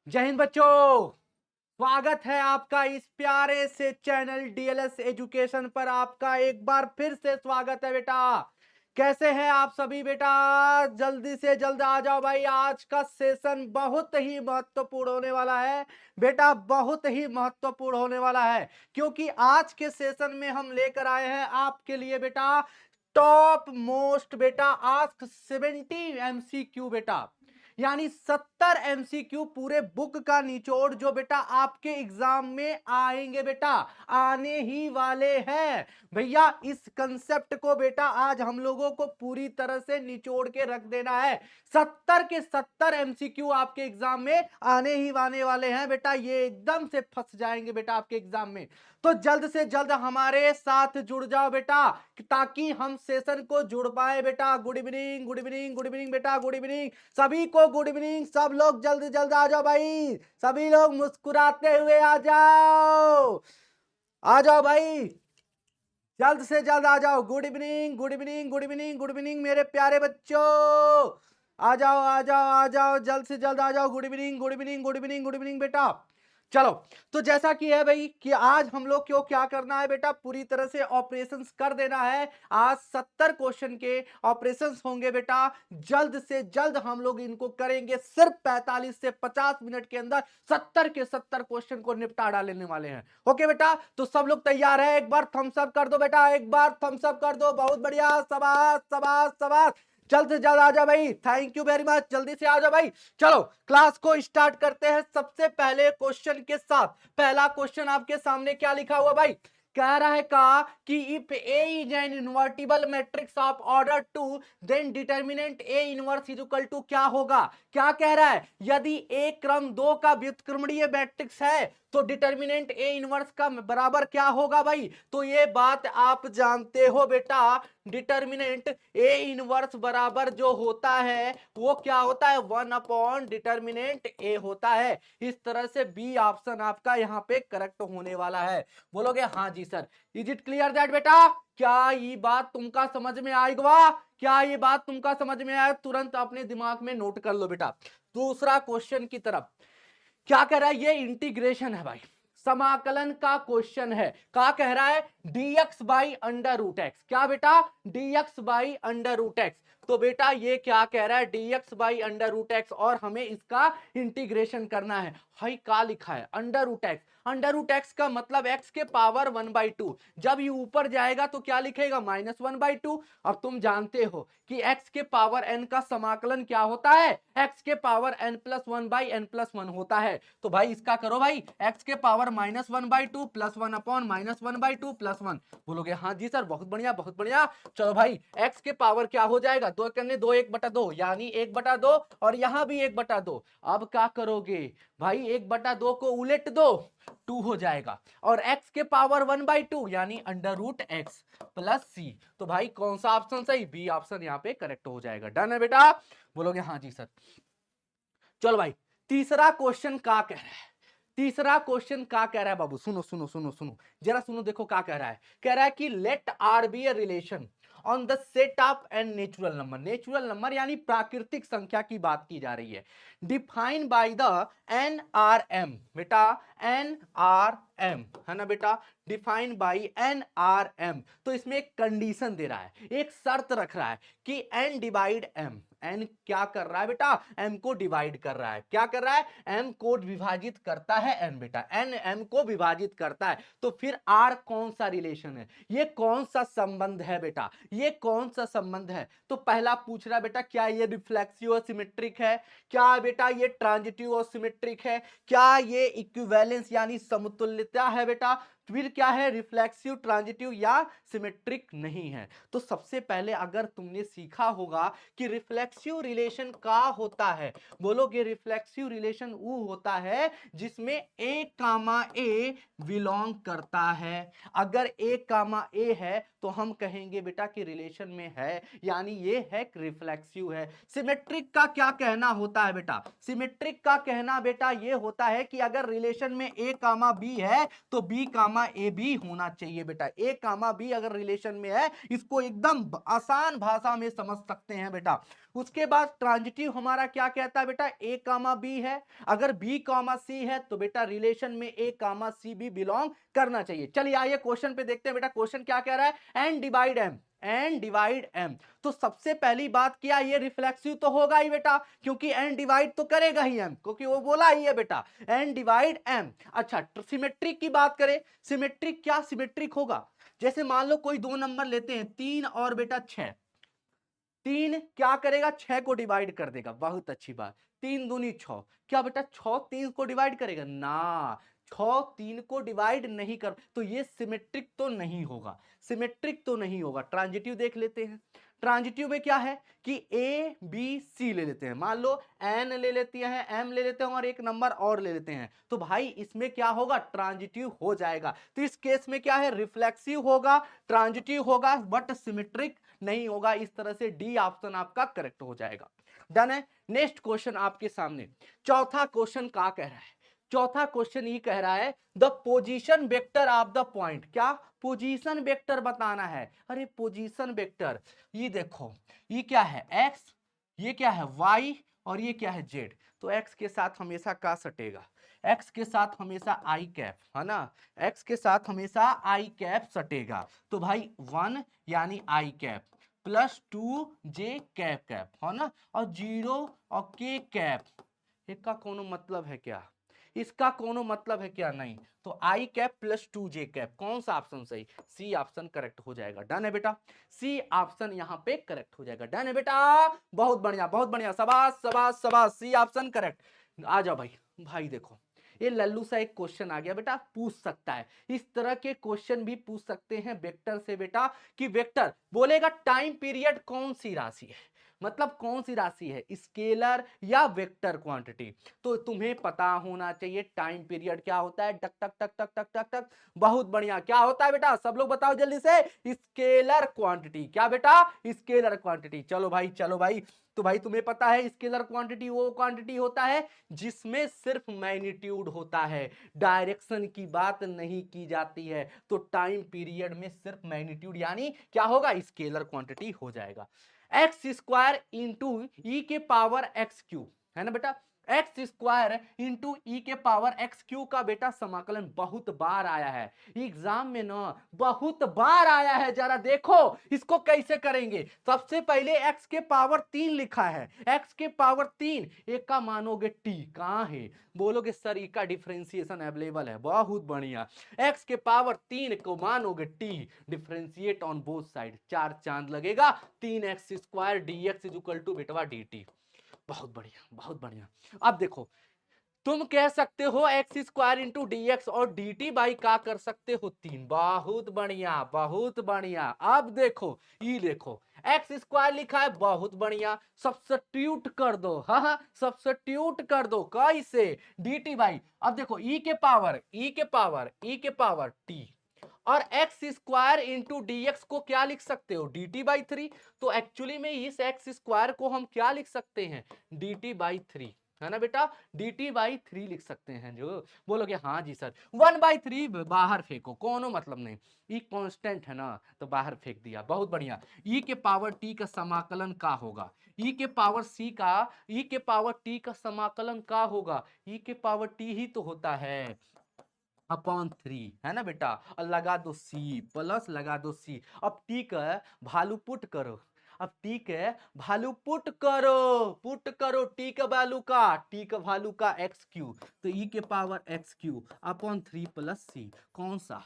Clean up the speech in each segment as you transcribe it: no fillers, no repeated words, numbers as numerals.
जय हिंद बच्चों। स्वागत है आपका इस प्यारे से चैनल डीएलएस एजुकेशन पर। आपका एक बार फिर से स्वागत है बेटा। कैसे हैं आप सभी बेटा? जल्दी से जल्द आ जाओ भाई। आज का सेशन बहुत ही महत्वपूर्ण होने वाला है बेटा, बहुत ही महत्वपूर्ण होने वाला है, क्योंकि आज के सेशन में हम लेकर आए हैं आपके लिए बेटा टॉप मोस्ट बेटा आस्क 70 एमसीक्यू बेटा, यानी 70 एमसीक्यू पूरे बुक का निचोड़ जो बेटा आपके एग्जाम में आएंगे बेटा, आने ही वाले हैं भैया। इस कंसेप्ट को बेटा आज हम लोगों को पूरी तरह से निचोड़ के रख देना है। 70 के 70 एमसीक्यू आपके एग्जाम में आने ही आने वाले हैं बेटा, ये एकदम से फंस जाएंगे बेटा आपके एग्जाम में। तो जल्द से जल्द हमारे साथ जुड़ जाओ बेटा, ताकि हम सेशन को जुड़ पाए बेटा। Good evening, good evening, good evening बेटा, गुड इवनिंग सभी को, गुड इवनिंग। सब लोग जल्द जल्द आ जाओ भाई, सभी लोग मुस्कुराते हुए आ जाओ, आ जाओ भाई, जल्द से जल्द आ जाओ। Good evening, good evening, good evening, good evening मेरे प्यारे बच्चों, आ जाओ आ जाओ आ जाओ, जल्द से जल्द आ जाओ। Good evening, good evening, good evening, good evening बेटा। चलो, तो जैसा कि है भाई कि आज हम लोग क्यों क्या करना है बेटा, पूरी तरह से ऑपरेशंस कर देना है। आज 70 क्वेश्चन के ऑपरेशंस होंगे बेटा। जल्द से जल्द हम लोग इनको करेंगे, सिर्फ 45 से 50 मिनट के अंदर 70 के 70 क्वेश्चन को निपटा डालने वाले हैं। ओके बेटा, तो सब लोग तैयार है? एक बार थम्स अप कर दो बेटा, एक बार थम्स अप कर दो। बहुत बढ़िया, शाबाश शाबाश शाबाश। जल्द से जल्द आ जाओ भाई, थैंक यू वेरी मच, जल्दी से आ जाओ भाई। चलो क्लास को स्टार्ट करते हैं सबसे पहले क्वेश्चन के साथ। पहला क्वेश्चन आपके सामने क्या लिखा हुआ भाई? कह रहा है कि if A is an invertible matrix of order 2 then determinant A inverse is equal to क्या होगा? क्या कह रहा है? यदि ए क्रम 2 का व्युत्क्रमणीय मैट्रिक्स है तो डिटर्मिनेंट ए इनवर्स का बराबर क्या होगा भाई? तो ये बात आप जानते हो बेटा, डिटर्मिनेंट ए इनवर्स बराबर जो होता है वो क्या होता है? 1 अपॉन डिटर्मिनेंट ए होता है। इस तरह से बी ऑप्शन आपका यहां पे करेक्ट होने वाला है। बोलोगे हाँ जी sir. Is it clear that बेटा? क्या ये बात तुमका समझ में आएगा? क्या ये बात तुमका समझ में आया? तुरंत अपने दिमाग में नोट कर लो बेटा। दूसरा क्वेश्चन की तरफ क्या कह रहा है? ये इंटीग्रेशन है भाई, समाकलन का क्वेश्चन है। क्या कह रहा है? dx by under root x. क्या बेटा? dx by under root x. तो बेटा ये क्या कह रहा है? dx by under root x, और हमें इसका इंटीग्रेशन करना है। भाई क्या लिखा है? Under root x. Under root x का मतलब एक्स के पावर 1/2। जब ये ऊपर जाएगा तो क्या लिखेगा? -1/2। अब तुम जानते हो कि x के पावर n का समाकलन क्या होता है? x के पावर n+1/n+1 होता है। तो भाई इसका करो भाई, x के पावर -1/2 प्लस 1 अपॉन -1/2 प्लस 1। बोलोगे हाँ जी सर, बहुत बढ़िया बहुत बढ़िया। चलो भाई, x के पावर क्या हो जाएगा? 2 करने 2 1/2, यानी 1/2, और यहां भी 1/2। अब क्या करोगे भाई? 1/2 को उलट दो, 2 हो जाएगा, और x के पावर 1/2 यानी अंडर रूट एक्स प्लस सी। तो भाई कौन सा ऑप्शन सही? बी ऑप्शन यहाँ पे करेक्ट हो जाएगा। डन है बेटा? बोलोगे हाँ जी सर। चलो भाई, तीसरा क्वेश्चन क्या कह रहा है? तीसरा क्वेश्चन क्या कह रहा है बाबू? सुनो सुनो सुनो सुनो, जरा सुनो, देखो क्या कह रहा है। कह रहा है कि let R be a relation on the set of N natural number. Natural number यानी प्राकृतिक संख्या की बात की जा रही है। Define by the N R M बेटा, एन आर एम है ना बेटा, define by N R M. तो इसमें एक कंडीशन दे रहा है, एक शर्त रख रहा है कि एन डिवाइड एम। एन क्या कर रहा है बेटा? एम को डिवाइड कर रहा है। क्या कर रहा है? एम को विभाजित करता है एन बेटा, एन एम को विभाजित करता है। तो फिर आर कौन सा रिलेशन है? ये कौन सा संबंध है बेटा? ये कौन सा संबंध है? तो पहला पूछ रहा है बेटा, क्या ये रिफ्लेक्सिव और सिमेट्रिक है? क्या बेटा ये ट्रांजिटिव और सिमेट्रिक है? क्या ये इक्विवेलेंस यानी समतुल्यता है बेटा? फिर क्या है? रिफ्लेक्सिव, ट्रांजिटिव या सिमेट्रिक नहीं है। तो सबसे पहले अगर तुमने सीखा होगा कि रिफ्लेक्सिव रिलेशन क्या होता है, बोलोगे रिफ्लेक्सिव रिलेशन वो होता है जिसमें ए कामा ए बिलोंग करता है। अगर ए कामा ए है तो हम कहेंगे बेटा कि रिलेशन में है, यानी ये है रिफ्लेक्सिव है। सिमेट्रिक का क्या कहना होता है बेटा? सिमेट्रिक का कहना बेटा ये होता है कि अगर रिलेशन में ए कामा बी है तो बी कामा कामा ए भी होना चाहिए बेटा। ए कामा बी अगर रिलेशन में है, इसको एकदम आसान भाषा में समझ सकते हैं बेटा। उसके बाद ट्रांजिटिव हमारा क्या कहता है बेटा, ए कामा बी है, अगर बी कामा सी है तो बेटा रिलेशन में ए कामा सी भी बिलोंग करना चाहिए। चलिए आइए क्वेश्चन पे देखते हैं बेटा, क्वेश्चन क्या कह रहा है, N divide M, N divide M. तो सबसे पहली बात क्या, ये रिफ्लेक्सिव तो होगा ही बेटा, क्योंकि एन डिवाइड तो करेगा ही एम, क्योंकि वो बोला ही है बेटा, एन डिवाइड एम। अच्छा सिमेट्रिक की बात करें, सिमेट्रिक क्या सिमेट्रिक होगा, जैसे मान लो कोई दो नंबर लेते हैं 3 और बेटा 6, 3 क्या करेगा 6 को डिवाइड कर देगा, बहुत अच्छी बात, 3 दूनी 6, क्या बेटा 6 3 को डिवाइड करेगा ना, 6 3 को डिवाइड नहीं कर, तो ये सिमेट्रिक तो नहीं होगा, सिमेट्रिक तो नहीं होगा। ट्रांजिटिव देख लेते हैं, ट्रांजिटिव में क्या है कि ए बी सी ले लेते हैं, मान लो एन ले लेती हैं, एम ले लेते हैं और एक नंबर और ले लेते हैं, तो भाई इसमें क्या होगा, ट्रांजिटिव हो जाएगा। तो इस केस में क्या है, रिफ्लेक्सिव होगा, ट्रांजिटिव होगा, बट सिमेट्रिक नहीं होगा। इस तरह से डी ऑप्शन आपका करेक्ट हो जाएगा। डन है। नेक्स्ट क्वेश्चन आपके सामने, चौथा क्वेश्चन क्या कह रहा है, चौथा क्वेश्चन ये कह रहा है the position vector of the point, क्या पोजीशन वेक्टर बताना है। अरे पोजीशन वेक्टर, ये देखो ये क्या है एक्स, ये क्या है वाई और ये क्या है जेड, तो एक्स के साथ हमेशा क्या सटेगा, एक्स के साथ हमेशा आई कैप, है ना, एक्स के साथ हमेशा आई कैप सटेगा। तो भाई 1 यानी आई कैप प्लस 2 जे कैप कैप, है ना, और 0 और के कैप, इसका कोनो मतलब है क्या, इसका कोनो मतलब है क्या, नहीं, तो आई कैप प्लस 2 जे कैप, कौन सा ऑप्शन सही, सी ऑप्शन करेक्ट हो जाएगा। डन है बेटा, सी ऑप्शन यहाँ पे करेक्ट हो जाएगा। डन है बेटा, बहुत बढ़िया बहुत बढ़िया, शाबाश शाबाश शाबाश, सी ऑप्शन करेक्ट। आ जाओ भाई, भाई देखो ये लल्लू सा एक क्वेश्चन आ गया बेटा, पूछ सकता है, इस तरह के क्वेश्चन भी पूछ सकते हैं वेक्टर से बेटा, कि वेक्टर बोलेगा टाइम पीरियड कौन सी राशि है, मतलब कौन सी राशि है, स्केलर या वेक्टर क्वांटिटी। तो तुम्हें पता होना चाहिए टाइम पीरियड क्या होता है, टक टक टक टक टक टक टक, बहुत बढ़िया, क्या होता है बेटा, सब लोग बताओ जल्दी से, स्केलर क्वांटिटी, क्या बेटा, स्केलर क्वांटिटी। चलो भाई चलो भाई, तो भाई तुम्हें पता है स्केलर क्वांटिटी वो क्वांटिटी होता है जिसमें सिर्फ मैग्नीट्यूड होता है, डायरेक्शन की बात नहीं की जाती है, तो टाइम पीरियड में सिर्फ मैग्नीट्यूड यानी क्या होगा, स्केलर क्वांटिटी हो जाएगा। एक्स स्क्वायर इंटू ई के पावर एक्स क्यू, है ना बेटा, एक्स स्क्वायर इंटू ई के पावर एक्स क्यू का बेटा समाकलन बहुत बार आया है एग्जाम में ना, बहुत बार आया है, जरा देखो इसको कैसे करेंगे। सबसे पहले एक्स के पावर 3 लिखा है, एक्स के पावर 3, एक का मानोगे टी, कहां है, बोलोगे सर ई का डिफरेंशिएशन अवेलेबल है, बहुत बढ़िया, एक्स के पावर 3 को मानोगे T, differentiate on both side, 4 चांद लगेगा, 3x square D X is equal to बेटवा डी टी। बहुत बढ़िया बहुत बढ़िया। अब देखो तुम कह सकते हो x square into D x और डी टी बाई का कर सकते हो 3, बहुत बढ़िया बहुत बढ़िया। अब देखो ये देखो एक्स स्क्वायर लिखा है, बहुत बढ़िया, सब्स्टिट्यूट कर दो, हाँ सब्स्टिट्यूट कर दो, कैसे, डी टी बाई, अब देखो ई के पावर ई के पावर ई के पावर टी, और x square into D x को क्या लिख सकते हो, डी टी बाई 3, तो एक्चुअली में इस एक्स स्क्वायर को हम क्या लिख सकते हैं, डी टी बाई 3, है ना बेटा, डी टी बाई 3 लिख सकते हैं। जो बोलोगे हाँ जी सर, 1/3 बाहर फेंको, कोनो मतलब नहीं, ई कांस्टेंट है ना, तो बाहर फेंक दिया, बहुत बढ़िया। ई के पावर टी का समाकलन का होगा, ई के पावर सी का, ई के पावर टी का समाकलन का होगा, ई के पावर टी ही तो होता है अपॉन 3, है ना बेटा, और लगा दो सी, प्लस लगा दो सी, अब टी का वैल्यू पुट करो, अब टी के वैल्यू पुट करो टी का वैल्यू का, टी का वैल्यू का एक्स क्यू, तो ई के power x q upon 3 plus c, कौन सा,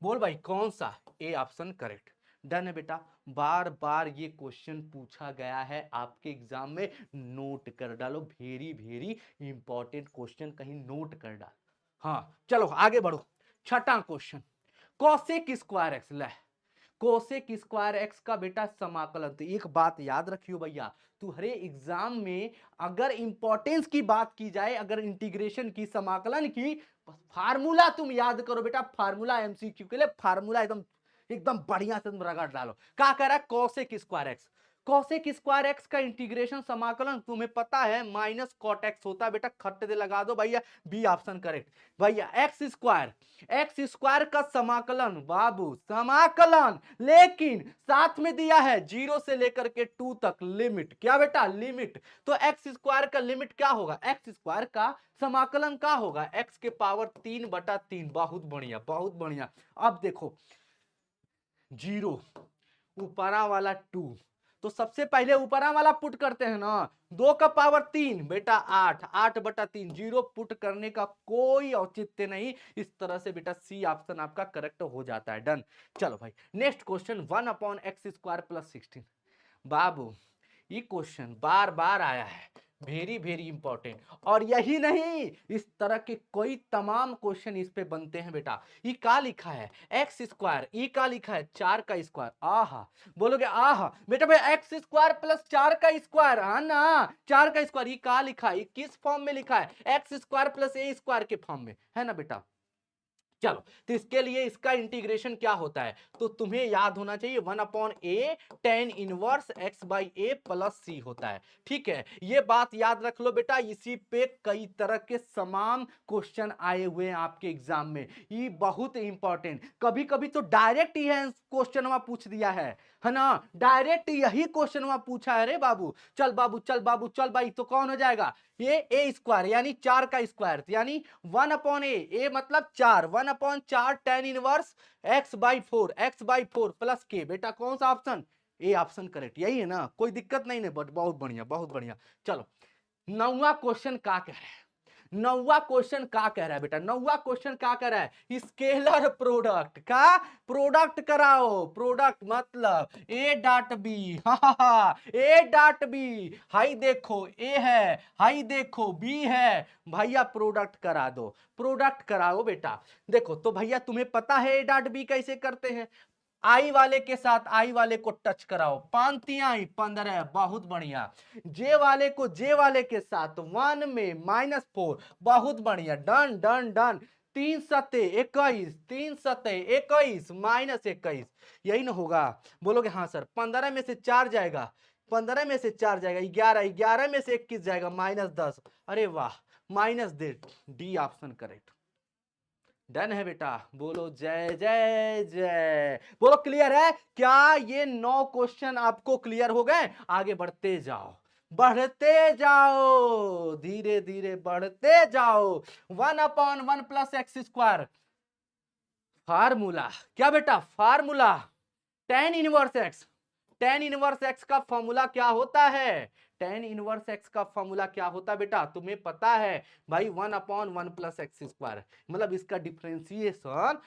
बोल भाई कौन सा, ए ऑप्शन करेक्ट। डन है बेटा, बार बार ये क्वेश्चन पूछा गया है आपके एग्जाम में, नोट कर डालो, वेरी वेरी इंपॉर्टेंट क्वेश्चन, कहीं नोट कर डाल। हाँ चलो आगे बढ़ो, छठा क्वेश्चन, कोसेक स्क्वायर एक्स, ले कोसेक स्क्वायर एक्स का बेटा समाकलन, तो एक बात याद रखियो भैया, तुम्हारे एग्जाम में अगर इंपॉर्टेंस की बात की जाए, अगर इंटीग्रेशन की समाकलन की, फार्मूला तुम याद करो बेटा, फार्मूला एमसीक्यू के लिए फार्मूला एकदम एकदम बढ़िया से तुम रगड़ डालो। क्या कह रहा है cosec square x, cosec square x का इंटीग्रेशन समाकलन तुम्हें पता है माइनस कॉट एक्स होता है बेटा, खट्टे दे लगा दो भैया, बी ऑप्शन करेक्ट भैया। एक्स स्क्वायर का समाकलन बाबू, समाकलन, लेकिन साथ में दिया है 0 से लेकर के 2 तक लिमिट, क्या बेटा लिमिट। तो एक्स स्क्वायर का लिमिट क्या होगा, एक्स स्क्वायर का समाकलन क्या होगा, एक्स के पावर 3/3। बहुत बढ़िया बहुत बढ़िया। अब देखो 0 ऊपरा वाला 2, तो सबसे पहले ऊपरा वाला पुट करते हैं ना, 2 का पावर 3 बेटा 8, 8/3, 0 पुट करने का कोई औचित्य नहीं। इस तरह से बेटा सी ऑप्शन आपका करेक्ट हो जाता है। डन। चलो भाई नेक्स्ट क्वेश्चन, 1/x² + 16। बाबू ये क्वेश्चन बार बार आया है, वेरी वेरी इंपॉर्टेंट। और यही नहीं, इस तरह के कोई तमाम क्वेश्चन इस पे बनते हैं बेटा। ये क्या लिखा है x², ये क्या लिखा है 4 का स्क्वायर। आहा बोलोगे आहा बेटा भाई x² + 4 का स्क्वायर, हाँ ना 4 का स्क्वायर। ये क्या लिखा है, ये किस फॉर्म में लिखा है, x² + a² के फॉर्म में है ना बेटा। चलो तो इसके लिए इसका इंटीग्रेशन क्या होता है, तो तुम्हें याद होना चाहिए 1/a tan inverse x/a + c होता है। ठीक है, ये बात याद रख लो बेटा, इसी पे कई तरह के समान क्वेश्चन आए हुए हैं आपके एग्जाम में, ये बहुत इंपॉर्टेंट। कभी कभी तो डायरेक्ट ये क्वेश्चन वहां पूछ दिया है ना, डायरेक्ट यही क्वेश्चन वहां पूछा है रे बाबू। चल बाबू चल बाबू चल भाई, तो कौन हो जाएगा, ये a² यानी 4 का स्क्वायर, यानी 1/a, a मतलब 4, 1/4 tan inverse x/4 plus k। बेटा कौन सा ऑप्शन, ए ऑप्शन करेक्ट, यही है ना, कोई दिक्कत नहीं है, बट बहुत बढ़िया बहुत बढ़िया। चलो 9वां क्वेश्चन क्या कह रहा है, 9वां क्वेश्चन क्या कह रहा है बेटा, 9वां क्वेश्चन क्या कह रहा है, स्केलर प्रोडक्ट का प्रोडक्ट कराओ। प्रोडक्ट मतलब a.b, a.b, हाई देखो a है, हाई देखो b है, भैया प्रोडक्ट करा दो, प्रोडक्ट कराओ बेटा। देखो तो भैया तुम्हें पता है a.b कैसे करते हैं, आई वाले के साथ आई वाले को टच कराओ, 5×3 = 15, बहुत बढ़िया। जे वाले को जे वाले के साथ 1 में -4, बहुत बढ़िया। Done done done. 3×7 = 21, 3×7 = 21 -21, यही ना होगा। बोलोगे हाँ सर, 15 में से 4 जाएगा, 15 में से 4 जाएगा 11, 11 में से 21 जाएगा -10। अरे वाह, माइनस दे, डी ऑप्शन करेक्ट। डन है बेटा, बोलो जय जय जय, बोलो क्लियर है क्या, ये 9 क्वेश्चन आपको क्लियर हो गए। आगे बढ़ते जाओ, बढ़ते जाओ, धीरे धीरे बढ़ते जाओ। 1/1 + x², फार्मूला क्या बेटा, formula tan inverse x, tan inverse x का फॉर्मूला क्या होता है, tan इनवर्स एक्स का फॉर्मूला क्या होता है बेटा, तुम्हें पता है भाई 1/1 + x², मतलब इसका डिफरेंशिएशन।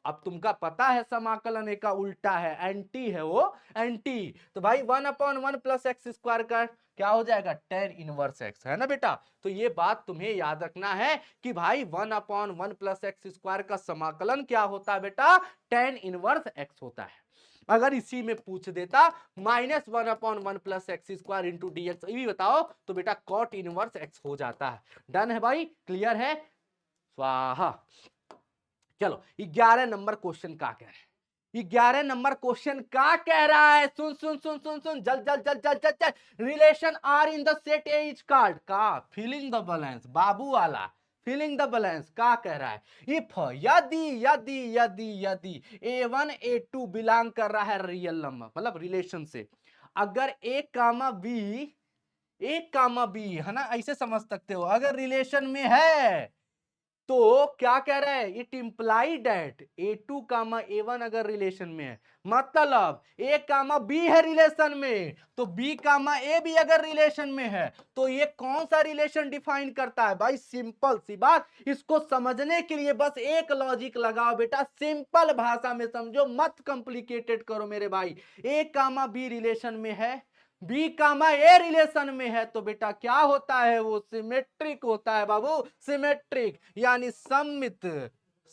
अब तुमका पता है समाकलन का उल्टा है, एंटी है वो, एंटी। तो भाई 1/1 + x² का क्या हो जाएगा, tan इनवर्स एक्स, है ना बेटा। तो ये बात तुम्हें याद रखना है कि भाई 1/1 + x² का समाकलन क्या होता है बेटा, tan इनवर्स एक्स होता है। अगर इसी में पूछ देता -1/1 + x² इंटू dx, ये भी बताओ, तो बेटा cot इनवर्स x हो जाता है। डन है भाई, क्लियर है, स्वाहा। चलो 11 नंबर क्वेश्चन क्या कह रहे हैं, 11 नंबर क्वेश्चन क्या कह रहा है, सुन सुन सुन सुन सुन, जल जल जल जल जल जल। Relation R in the set A is called, का फिलिंग द बैलेंस, बाबू वाला फिलिंग द बैलेंस क्या कह रहा है, इफ यदि यदि यदि यदि a1 a2 बिलोंग कर रहा है रियल नंबर, मतलब रिलेशन से, अगर a, b है ना, ऐसे समझ सकते हो, अगर रिलेशन में है तो क्या कह रहा है, it imply that a2, a1 अगर रिलेशन में है, मतलब a, b है रिलेशन में, तो b, a भी अगर रिलेशन में है, तो ये कौन सा रिलेशन डिफाइन करता है भाई, सिंपल सी बात। इसको समझने के लिए बस एक लॉजिक लगाओ बेटा, सिंपल भाषा में समझो, मत कॉम्प्लिकेटेड करो मेरे भाई। a, b रिलेशन में है, बी कामा ए रिलेशन में है, तो बेटा क्या होता है, वो सिमेट्रिक होता है बाबू, सिमेट्रिक यानी सममित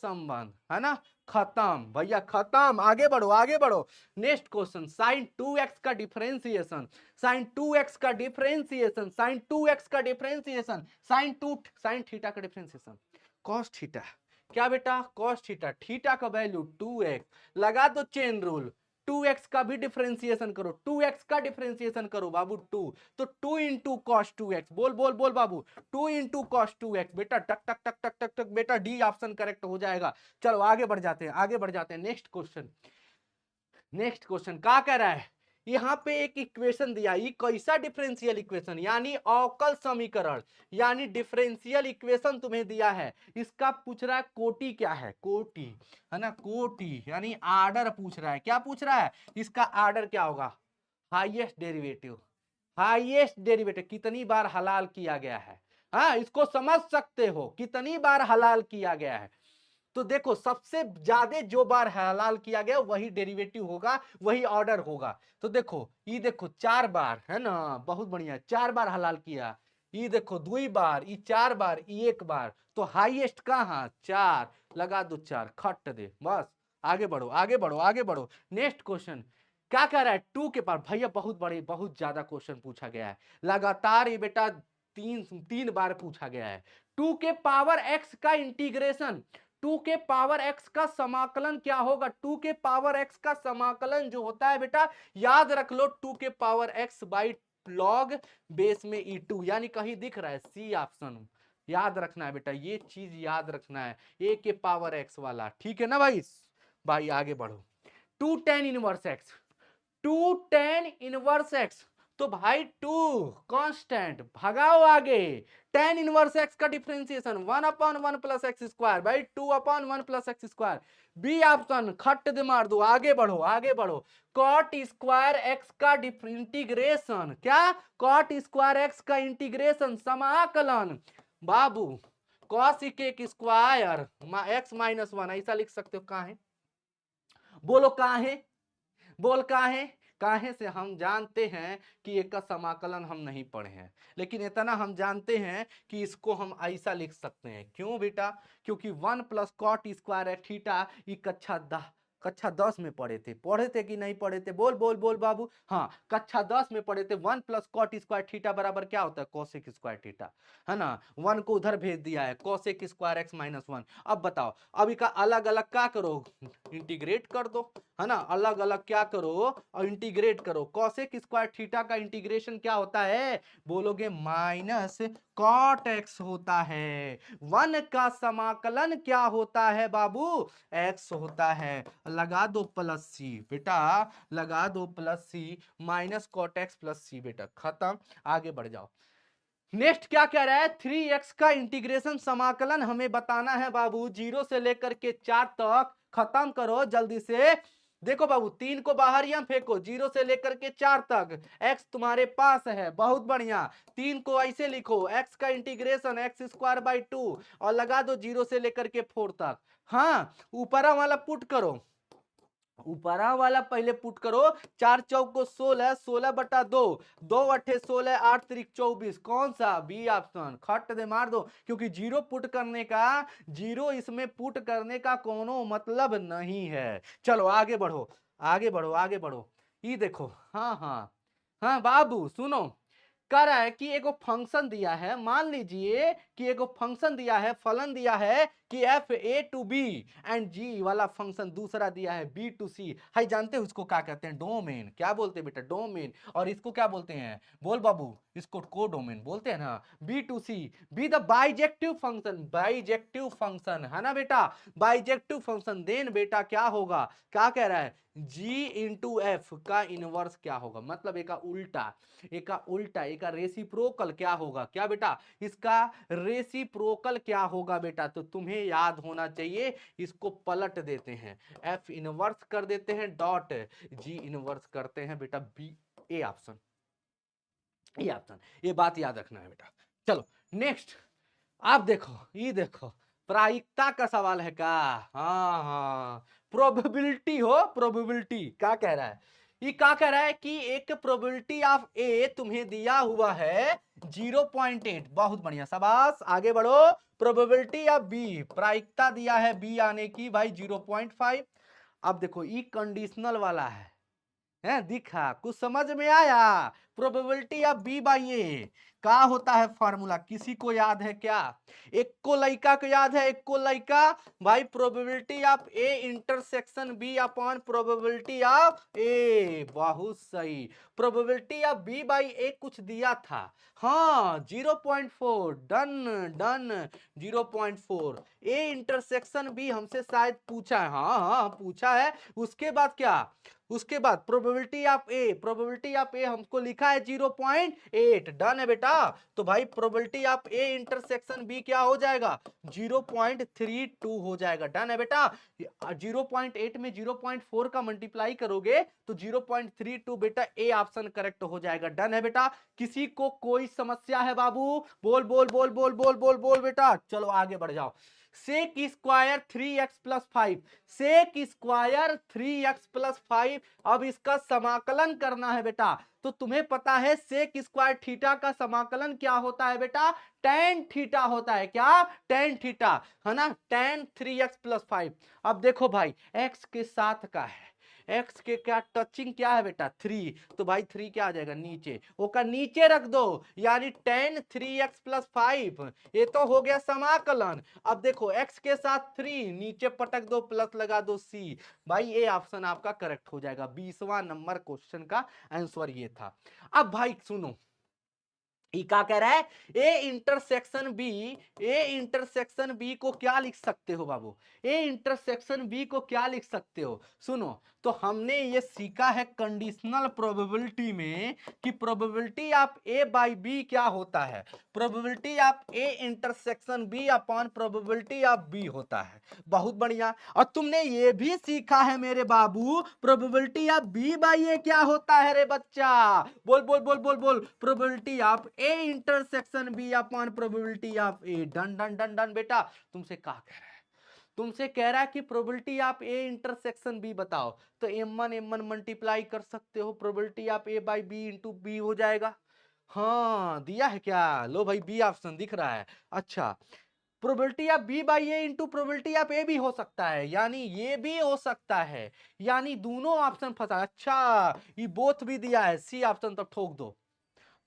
संबंध, है ना। खत्म भैया खत्म, आगे बढ़ो आगे बढ़ो। नेक्स्ट क्वेश्चन, sin 2x का डिफरेंशिएशन, sin 2x का डिफरेंशिएशन, sin 2x का डिफरेंशिएशन, sin थीटा का डिफरेंशिएशन, cos थीटा, क्या बेटा cos थीटा, थीटा का वैल्यू 2x, लगा दो चेन रूल, 2x का भी डिफरेंशिएशन करो, 2x का डिफरेंशिएशन करो बाबू 2, तो 2 इंटू कॉस 2x, बोल बोल बोल बाबू, 2 इंटू कॉस 2x बेटा, टक टक टक टक टक टक बेटा, डी ऑप्शन करेक्ट हो जाएगा। चलो आगे बढ़ जाते हैं, आगे बढ़ जाते हैं। नेक्स्ट क्वेश्चन, नेक्स्ट क्वेश्चन क्या कह रहा है, यहां पे एक इक्वेशन दिया, ये कैसा डिफरेंशियल इक्वेशन यानी अवकल समीकरण, यानी डिफरेंशियल इक्वेशन तुम्हें दिया है, इसका पूछ रहा है कोटि क्या है, कोटि है ना, कोटि यानी आर्डर पूछ रहा है, क्या पूछ रहा है, इसका आर्डर क्या होगा, हाईएस्ट डेरिवेटिव, हाईएस्ट डेरिवेटिव कितनी बार हलाल किया गया है, हाँ इसको समझ सकते हो, कितनी बार हलाल किया गया है। तो देखो सबसे ज्यादा जो बार हलाल किया गया वही डेरिवेटिव होगा, वही ऑर्डर होगा। तो देखो ये देखो 4 बार है ना, बहुत बढ़िया, 4 बार हलाल किया, ये देखो 2 बार, ये 4 बार, ये 1 बार, तो हाईएस्ट कहाँ 4, लगा दो 4, खट दे बस। आगे बढ़ो आगे बढ़ो आगे बढ़ो। नेक्स्ट क्वेश्चन क्या कह रहा है, 2 के पावर, भैया बहुत बड़े बहुत ज्यादा क्वेश्चन पूछा गया है, लगातार ये बेटा तीन तीन बार पूछा गया है। 2 के पावर x का इंटीग्रेशन, 2 के पावर x का समाकलन क्या होगा, 2 के पावर x का समाकलन जो होता है बेटा, याद रख लो 2 के power x by log base में e2, यानी कहीं दिख रहा है सी ऑप्शन, याद रखना है बेटा, ये चीज याद रखना है, a के पावर x वाला, ठीक है ना भाई। भाई आगे बढ़ो, 2 tan inverse x, 2 tan inverse x, तो भाई 2 कांस्टेंट, भगाओ आगे, tan इनवर्स x का differentiation 1/1 plus x square by 2/1 plus x square, B option खट दे मार दो, आगे बढ़ो आगे बढ़ो। cot स्क्वायर x का इंटीग्रेशन, क्या cot स्क्वायर x का इंटीग्रेशन समाकलन बाबू, cos एक स्क्वायर x माइनस 1, ऐसा लिख सकते हो, कहां है बोलो, कहां है बोल, काहे काहे से हम जानते हैं कि एक का समाकलन हम नहीं पढ़े हैं, लेकिन इतना हम जानते हैं कि इसको हम ऐसा लिख सकते हैं, क्यों बेटा, क्योंकि 1 प्लस कॉट स्क्वायर है थीटा, ये कक्षा 10 में पढ़े थे कि नहीं पढ़े थे, बोल बोल बोल बाबू, हाँ कक्षा 10 में पढ़े थे। 1 प्लस कॉट स्क्वायर थीटा बराबर क्या होता है, कोसेक स्क्वायर थीटा, है ना, 1 को उधर भेज दिया है, कोसेक स्क्वायर एक्स माइनस 1। अब बताओ, अब इसका अलग अलग क्या करो, इंटीग्रेट कर दो, है ना, अलग अलग क्या करो और इंटीग्रेट करो। कोसेक स्क्वायर थीटा का इंटीग्रेशन क्या होता है, बोलोगे माइनस कॉट एक्स होता है। 1 का समाकलन क्या होता है बाबू, एक्स होता है, लगा दो प्लस सी बेटा, लगा दो प्लस सी, माइनस कॉट एक्स प्लस सी बेटा, खत्म, आगे बढ़ जाओ। नेक्स्ट क्या कह रहा है, 3x का इंटीग्रेशन समाकलन हमें बताना है बाबू, 0 से लेकर के 4 तक, खत्म करो जल्दी से। देखो बाबू 3 को बाहर या फेंको, 0 से लेकर के 4 तक, x तुम्हारे पास है, बहुत बढ़िया। 3 को ऐसे लिखो, x का इंटीग्रेशन एक्स स्क्वायर बाई 2, और लगा दो 0 से लेकर के 4 तक। हाँ ऊपरा वाला पुट करो, ऊपरा वाला पहले पुट करो, 4 चौक को 16, 16/2, 2 अट्ठे 16, 8 त्रिक 24, कौन सा, बी ऑप्शन, खट दे मार दो, क्योंकि जीरो पुट करने का, जीरो इसमें पुट करने का कोनो मतलब नहीं है। चलो आगे बढ़ो आगे बढ़ो आगे बढ़ो, ये देखो, हाँ हाँ हाँ बाबू सुनो, कह रहा है कि एगो फंक्शन दिया है, मान लीजिए कि एगो फंक्शन दिया है, फलन दिया है कि f A to B and g वाला फंक्शन दूसरा दिया है बी टू सी, हाई जानते हो इसको क्या कहते हैं, डोमेन, क्या बोलते हैं बेटा, डोमेन, और इसको क्या बोलते हैं, बोल बाबू, इसको कोडोमेन बोलते हैं ना, B to C, B the bijective function, bijective function है ना बेटा, बाइजेक्टिव फंक्शन, देन बेटा क्या होगा, क्या कह रहा है, जी इंटू एफ का इनवर्स क्या होगा, मतलब एक उल्टा, एक उल्टा, एक रेसिप्रोकल क्या होगा, क्या बेटा, इसका रेसिप्रोकल क्या होगा बेटा, तो तुम्हें याद होना चाहिए, इसको पलट देते हैं, एफ इनवर्स कर देते हैं, डॉट जी इनवर्स करते हैं बेटा, बी, ए ऑप्शन, ये ऑप्शन, ये बात याद रखना है बेटा। चलो नेक्स्ट, आप देखो, ये देखो, प्रायिकता का सवाल है का, हाँ हाँ, प्रोबेबिलिटी हो, प्रोबेबिलिटी क्या कह रहा है, ये क्या कह रहा है कि एक प्रोबेबिलिटी ऑफ ए तुम्हें दिया हुआ है 0.8, बहुत बढ़िया शाबाश, आगे बढ़ो। प्रोबेबिलिटी ऑफ बी, प्रायिकता दिया है बी आने की भाई 0.5। अब देखो ये कंडीशनल वाला है दिखा, कुछ समझ में आया, प्रोबेबिलिटी ऑफ बी बाई ए, का होता है फॉर्मूला, किसी को याद है क्या? एक को लइका को याद है, एक को लइका भाई, probability of A intersection B upon probability of A. बहुत सही। Probability of B by A कुछ दिया था, हाँ 0.4, done done 0.4। A intersection B हमसे शायद पूछा है, हाँ हाँ पूछा है। उसके बाद क्या, उसके बाद probability of A, probability of A हमको लिखा है 0.8, डन है बेटा। तो भाई probability of A intersection B क्या हो जाएगा, 0.32 हो जाएगा, डन है बेटा। 0.8 में 0.4 का मल्टीप्लाई करोगे तो 0.32 बेटा, ए ऑप्शन करेक्ट हो जाएगा, डन है बेटा। किसी को कोई समस्या है बाबू? बोल बोल बोल बोल बोल बोल बोल बेटा, चलो आगे बढ़ जाओ। Sec square 3x plus 5, sec square 3x plus 5, अब इसका समाकलन करना है बेटा। तो तुम्हें पता है सेक स्क्वायर थीटा का समाकलन क्या होता है बेटा, tan थीटा होता है, क्या, tan थीटा, है ना, tan 3x प्लस 5। अब देखो भाई x के साथ का है, x के क्या टचिंग क्या है बेटा, 3, तो भाई 3 क्या आ जाएगा नीचे, वो का नीचे रख दो, यानी tan 3x प्लस 5, ये तो हो गया समाकलन। अब देखो x के साथ 3 नीचे पटक दो, प्लस लगा दो c, भाई ये ऑप्शन आपका करेक्ट हो जाएगा। 20वां नंबर क्वेश्चन का आंसर ये था। अब भाई सुनो, ई क्या कह रहा है, A intersection B, A intersection B को क्या लिख सकते हो बाबू, ए इंटरसेक्शन बी को क्या लिख सकते हो? सुनो, तो हमने ये सीखा है कंडीशनल प्रोबेबिलिटी में कि probability of A by B क्या होता है, probability of A intersection B upon probability of B होता है। बहुत बढ़िया। और तुमने ये भी सीखा है मेरे बाबू, प्रोबेबिलिटी ऑफ बी बाई ए क्या होता है रे बच्चा, बोल बोल बोल बोल बोल, probability of A intersection B upon probability of A, done done done done बेटा। तुमसे क्या कह रहा है, तुमसे कह रहा है कि probability of A intersection B बताओ, तो m1 मल्टीप्लाई कर सकते हो, probability of A by B into B हो जाएगा। हाँ दिया है क्या, लो भाई बी ऑप्शन दिख रहा है। अच्छा, probability of B by A into probability of A भी हो सकता है, यानी ये भी हो सकता है, यानी दोनों ऑप्शन फंसा। अच्छा, ये बोथ भी दिया है, सी ऑप्शन तो ठोक दो,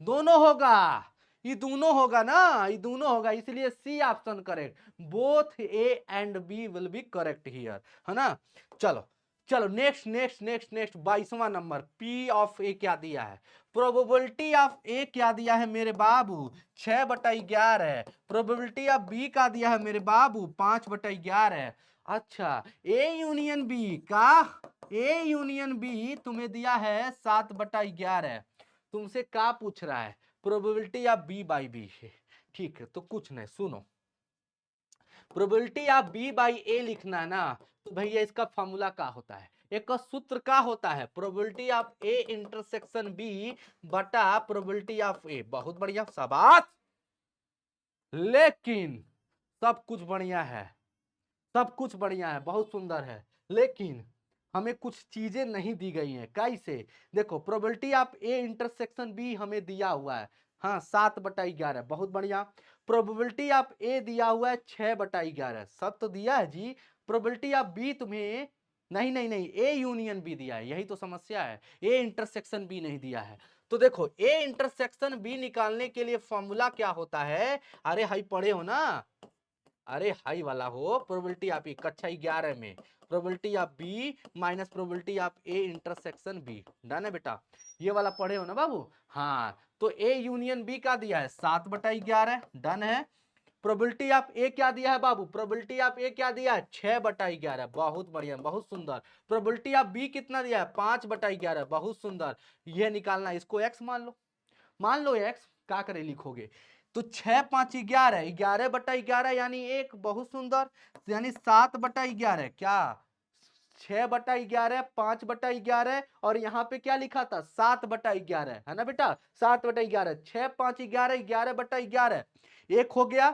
दोनों होगा, ये दोनों होगा ना, ये दोनों होगा, इसलिए C option correct, both A and B will be correct here, है ना। चलो चलो नेक्स्ट नेक्स्ट नेक्स्ट नेक्स्ट 22वां नंबर, पी ऑफ ए क्या दिया है, प्रोबेबिलिटी ऑफ ए क्या दिया है मेरे बाबू, 6/11। प्रोबेबिलिटी ऑफ बी का दिया है मेरे बाबू 5/11। अच्छा, ए यूनियन बी का, ए यूनियन बी तुम्हें दिया है 7/11। तुमसे क्या पूछ रहा है, probability of B by B, ठीक है, तो कुछ नहीं, सुनो, probability of B by A लिखना ना, तो भैया इसका फॉर्मूला क्या होता है, एक का सूत्र क्या होता है, probability of A intersection B बटा प्रोबेबिलिटी ऑफ ए। बहुत बढ़िया, शाबाश। लेकिन सब कुछ बढ़िया है, सब कुछ बढ़िया है, बहुत सुंदर है, लेकिन हमें कुछ चीजें नहीं दी गई हैं। कैसे, देखो probability of A intersection B हमें दिया हुआ है, हाँ 7/11, बहुत बढ़िया। प्रोबेबिलिटी ऑफ ए दिया हुआ है 6/11, सब तो दिया है जी। प्रोबेबिलिटी ऑफ बी तुम्हें नहीं नहीं नहीं, ए यूनियन बी दिया है, यही तो समस्या है, ए इंटरसेक्शन बी नहीं दिया है। तो देखो ए इंटरसेक्शन बी निकालने के लिए फॉर्मूला क्या होता है, अरे हाई पढ़े हो ना, अरे हाई वाला हो, प्रोबेबिलिटी ऑफ ए कक्षा 11 में, probability of B minus probability of A intersection B, done है बेटा, ये वाला पढ़े हो ना बाबू। हाँ, तो ए यूनियन बी का दिया है 7/11, डन है। प्रोबेबिलिटी ऑफ ए क्या दिया है बाबू, प्रोबेबिलिटी ऑफ ए क्या दिया है 6/11, बहुत बढ़िया बहुत सुंदर। प्रोबेबिलिटी ऑफ बी कितना दिया है 5/11, बहुत सुंदर। यह निकालना, इसको एक्स मान लो, मान लो एक्स, क्या करे लिखोगे, तो 6×5 = 11, 11/11 यानी 1, बहुत सुंदर, यानी 7/11, क्या 6/11, 5/11, और यहाँ पे क्या लिखा था 7/11, है ना बेटा, 7/11, 6×5 = 11, 11/11, एक हो गया,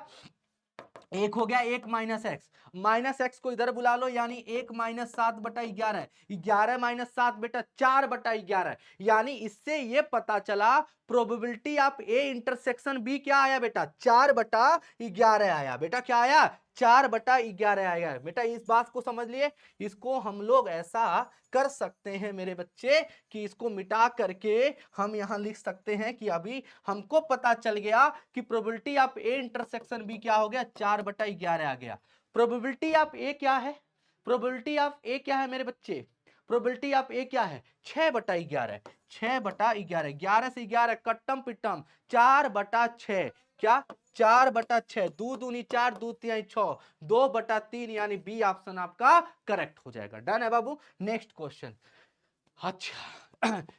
एक हो गया, 1 माइनस एक्स, माइनस एक्स को इधर बुला लो, यानी 1 माइनस 7/11, 11 माइनस 7 बेटा 4/11, यानी इससे ये पता चला probability of A intersection B क्या आया बेटा 4/11 आया बेटा, क्या आया 4/11 आएगा। बेटा इस बात को समझ लिए, इसको हम लोग ऐसा कर सकते हैं मेरे बच्चे कि इसको मिटा करके हम यहां लिख सकते हैं कि अभी हमको पता चल गया कि probability of A intersection B क्या हो गया, 4/11 आ गया। प्रोबेबिलिटी ऑफ ए क्या है, प्रोबेबिलिटी ऑफ ए क्या है मेरे बच्चे, प्रोबेबिलिटी ऑफ ए क्या है, 6/11, 6/11, 11 से 11 कट्टम पिट्टम, 4/6 क्या, 4/6, दो दूनी 4, दो तिहाई 6, 2/3 यानी बी ऑप्शन आपका करेक्ट हो जाएगा। डन है बाबू। Next question. अच्छा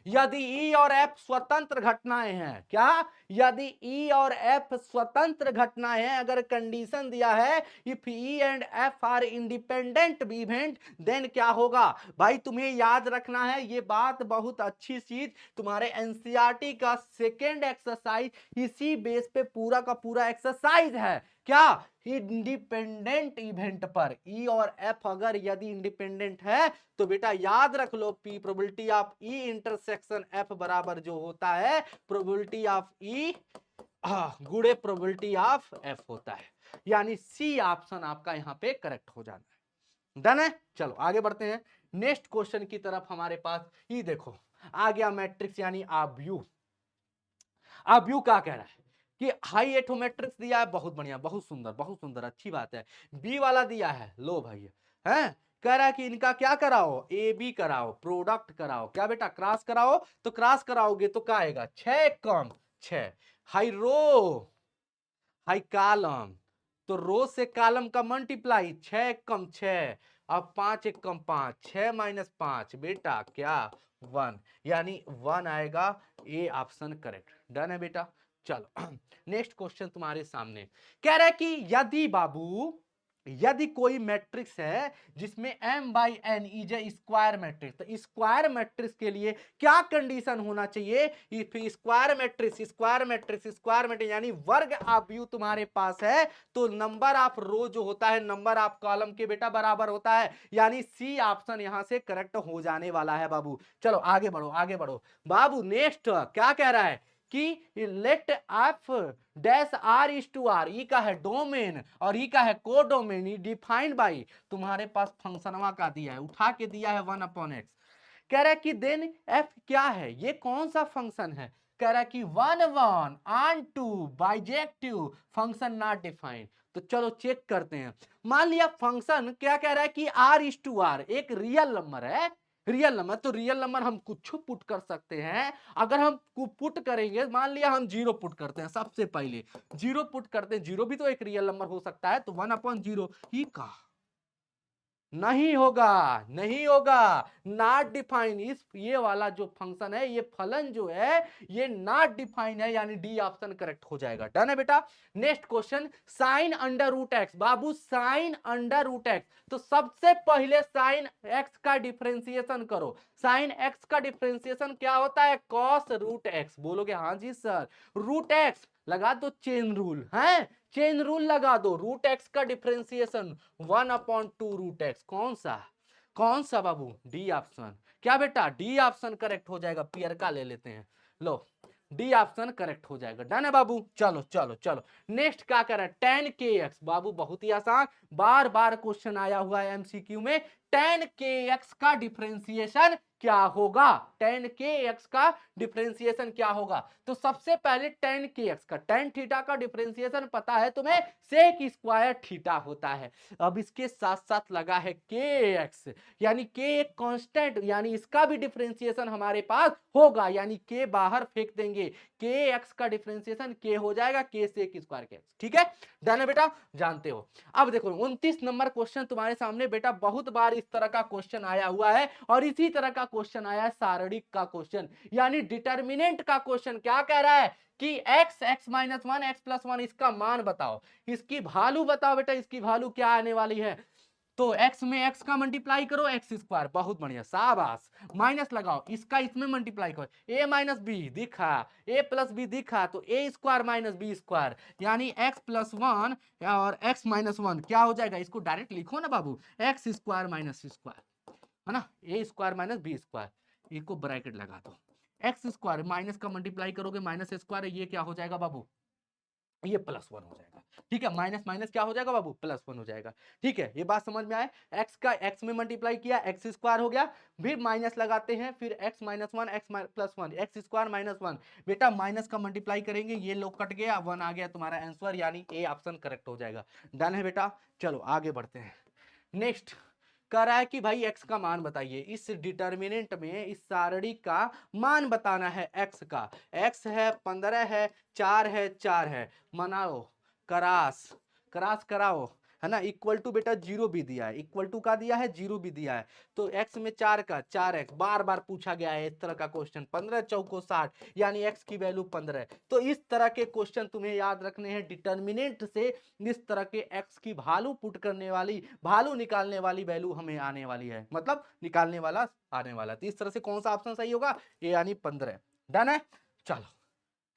यदि ई और एफ स्वतंत्र घटनाएं हैं, क्या, यदि ई और एफ स्वतंत्र घटनाएं हैं, अगर कंडीशन दिया है if E and F are independent event then क्या होगा। भाई तुम्हें याद रखना है ये बात, बहुत अच्छी चीज, तुम्हारे एनसीईआरटी का सेकेंड एक्सरसाइज इसी बेस पे पूरा का पूरा एक्सरसाइज है। क्या, इंडिपेंडेंट इवेंट पर ई और एफ अगर यदि इंडिपेंडेंट है तो बेटा याद रख लो P probability of E intersection F बराबर जो होता है प्रोबेबिलिटी ऑफ ई गुणे प्रोबेबिलिटी ऑफ एफ होता है, यानी सी ऑप्शन आपका यहां पे करेक्ट हो जाना है। डन है। चलो आगे बढ़ते हैं नेक्स्ट क्वेश्चन की तरफ। हमारे पास ये देखो आ गया मैट्रिक्स यानी आव्यूह। आव्यूह क्या कह रहा है कि हाई एटो मैट्रिक्स दिया है, बहुत बढ़िया, बहुत सुंदर, अच्छी बात है। बी वाला दिया है, लो भाई है, कह रहा है कि इनका क्या कराओ, ए बी कराओ, प्रोडक्ट कराओ, क्या बेटा क्रॉस कराओ, तो क्रॉस कराओगे तो क्या आएगा, 6 कम 6, हाई रो हाई कॉलम, तो रो से कॉलम का मल्टीप्लाई, 6 कम 6, अब 5 1 कम 5, 6 माइनस 5 बेटा क्या 1, यानी 1 आएगा, ए ऑप्शन करेक्ट। डन है बेटा। चलो नेक्स्ट क्वेश्चन तुम्हारे सामने कह रहा है कि यदि बाबू, यदि कोई मैट्रिक्स है जिसमें m by N is a square matrix, तो स्क्वायर मैट्रिक्स के लिए क्या कंडीशन होना चाहिए, if square matrix square matrix square matrix यानी वर्ग आव्यूह तुम्हारे पास है तो नंबर ऑफ रो जो होता है नंबर ऑफ कॉलम के बेटा बराबर होता है, यानी सी ऑप्शन यहां से करेक्ट हो जाने वाला है बाबू। चलो आगे बढ़ो आगे बढ़ो बाबू। नेक्स्ट क्या कह रहा है कि let f dash R is to R, ई का है डोमेन और ई का है कोडोमेन, ई डिफाइंड बाई तुम्हारे पास फंक्शनवा का दिया है, उठा के दिया है 1/x। कह रहा है कि देन एफ क्या है, ये कौन सा फंक्शन है, कह रहा है कि 1 1 on 2 bijective function not defined. तो चलो चेक करते हैं। मान लिया फंक्शन क्या कह रहा है कि आर इज टू आर एक रियल नंबर है, रियल नंबर, तो रियल नंबर हम कुछ पुट कर सकते हैं। अगर हम पुट करेंगे, मान लिया हम 0 पुट करते हैं, सबसे पहले 0 पुट करते हैं, 0 भी तो एक रियल नंबर हो सकता है, तो 1/0 ही का नहीं होगा, नहीं होगा, नॉट डिफाइन। इस ये वाला जो फंक्शन है, ये फलन जो है ये नॉट डिफाइन है, यानी डी ऑप्शन करेक्ट हो जाएगा। डन है बेटा। Next question, sine under root x, बाबू साइन अंडर रूट एक्स, तो सबसे पहले साइन एक्स का डिफरेंशिएशन करो। साइन एक्स का डिफरेंशिएशन क्या होता है, कॉस रूट एक्स। बोलोगे हाँ जी सर, रूट एक्स लगा दो चेन रूल है, चेन रूल लगा दो, रूट एक्स का डिफरेंशिएशन 1/2 रूट एक्स, कौन सा, कौन सा बाबू, डी ऑप्शन। क्या बेटा डी ऑप्शन करेक्ट हो जाएगा, पियर का ले लेते हैं, लो डी ऑप्शन करेक्ट हो जाएगा। डन है बाबू। चलो चलो चलो नेक्स्ट क्या कर रहा है, tan kx, बाबू बहुत ही आसान, बार बार क्वेश्चन आया हुआ है एमसीक्यू में, tan kx का डिफरेंशिएशन क्या होगा, tan kx का डिफरेंशिएशन क्या होगा। तो सबसे पहले tan kx का, tan थीटा का डिफरेंशिएशन पता है तुम्हें, सेक स्क्वायर थीटा होता है। अब इसके साथ साथ लगा है kx, यानी k एक कांस्टेंट, यानी इसका भी डिफरेंशिएशन हमारे पास होगा, यानी k बाहर फेंक देंगे, kx का डिफरेंशिएशन k हो जाएगा k सेक स्क्वायर के, ठीक है। डन है बेटा, जानते हो। अब देखो 29 नंबर क्वेश्चन तुम्हारे सामने बेटा, बहुत बार इस तरह का क्वेश्चन आया हुआ है और इसी तरह का क्वेश्चन आया है सारणिक का क्वेश्चन, यानी डिटर्मिनेंट का क्वेश्चन। क्या कह रहा है कि x x minus 1 x plus 1 इसका मान बताओ, इसकी वैल्यू बताओ बेटा, इसकी वैल्यू क्या आने वाली है। तो x में x का मल्टीप्लाई करो, एक्स स्क्वायर, बहुत बढ़िया शाबाश, माइनस लगाओ, इसका इसमें मल्टीप्लाई करो, a माइनस बी दिखा, a प्लस बी दिखा, तो a square minus B square, यानी x प्लस 1 और x माइनस 1 क्या हो जाएगा, इसको डायरेक्ट लिखो ना बाबू, एक्स स्क्वायर माइनस स्क्वायर, है ना, a square minus B square, इसको ब्रैकेट लगा दो, एक्स स्क्वायर माइनस का मल्टीप्लाई करोगे माइनस स्क्वायर, ये क्या हो जाएगा बाबू, ये +1 हो जाएगा। ठीक है, माइनस माइनस क्या हो जाएगा बाबू, +1 हो जाएगा। ठीक है, ये बात समझ में आए। एक्स का एक्स में मल्टीप्लाई किया, एक्स स्क्वायर हो गया, फिर माइनस लगाते हैं, फिर x minus one, x plus one, x square -1। बेटा माइनस का मल्टीप्लाई करेंगे, ये लोग कट गया, 1 आ गया तुम्हारा आंसर, यानी ए ऑप्शन करेक्ट हो जाएगा। डन है बेटा, चलो आगे बढ़ते हैं। नेक्स्ट कह रहा है कि भाई x का मान बताइए। इस डिटर्मिनेंट में इस सारणी का मान बताना है x का। x है 15 है, 4 है, 4 है, मनाओ, करास करास कराओ, है ना। इक्वल टू बेटा 0 भी दिया है, इक्वल टू का दिया है, 0 भी दिया है। तो x में 4 का 4x बार बार पूछा गया है इस तरह का क्वेश्चन। 15 चौको 60, यानी x की वैल्यू 15 है। तो इस तरह के क्वेश्चन तुम्हें याद रखने हैं। डिटर्मिनेंट से इस तरह के x की वैल्यू पुट करने वाली, वैल्यू निकालने वाली वैल्यू हमें आने वाली है, मतलब निकालने वाला आने वाला। तो इस तरह से कौन सा ऑप्शन सही होगा, ये यानी 15। डन है, चलो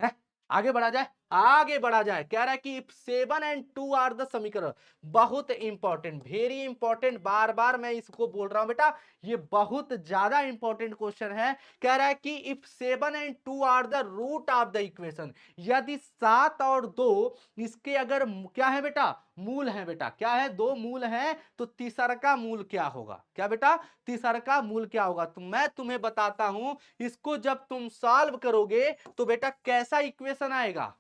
है? आगे बढ़ा जाए, आगे बढ़ा जाए। कह रहा है कि 7 and 2 आर द समीकरण। बहुत इंपॉर्टेंट, वेरी इंपॉर्टेंट, बार बार मैं इसको बोल रहा हूं बेटा, ये बहुत ज्यादा इंपॉर्टेंट क्वेश्चन है। कह रहा है कि if 7 and 2 are the root of the equation, यदि 7 और 2 इसके अगर क्या है बेटा, मूल है बेटा, क्या है, 2 मूल है, तो तीसरा का मूल क्या होगा, क्या बेटा, तीसरा का मूल क्या होगा। तो मैं तुम्हें बताता हूं, इसको जब तुम सॉल्व करोगे तो बेटा कैसा इक्वेशन आएगा,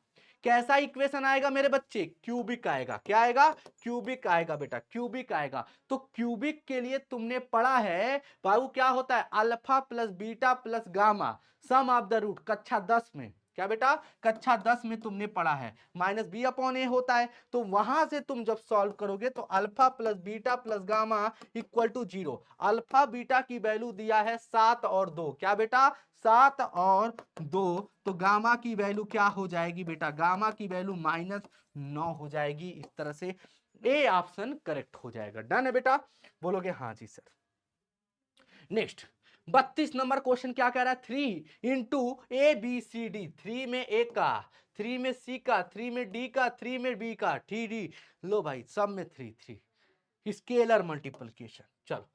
कैसा इक्वेशन आएगा मेरे बच्चे, क्यूबिक आएगा। क्या आएगा, क्यूबिक आएगा बेटा, क्यूबिक आएगा। तो क्यूबिक के लिए तुमने पढ़ा है बाबू, क्या होता है, alpha plus beta plus gamma sum of the root, कक्षा 10 में। क्या बेटा, कक्षा 10 में तुमने पढ़ा है, -b/a होता है। तो वहां से तुम जब सॉल्व करोगे तो alpha plus beta plus gamma equal to 0। Alpha beta की वैल्यू दिया है 7 और 2, क्या बेटा, 7 और 2। तो गामा की वैल्यू क्या हो जाएगी बेटा, गामा की वैल्यू -9 हो जाएगी। इस तरह से ए ऑप्शन करेक्ट हो जाएगा। डन है बेटा, बोलोगे हाँ जी सर। नेक्स्ट 32 नंबर क्वेश्चन क्या कह रहा है, 3 इंटू ABCD, 3 में ए का, 3 में सी का, 3 में डी का, 3 में बी का, TD। लो भाई सब में 3 3, स्केलर मल्टीप्लिकेशन। चलो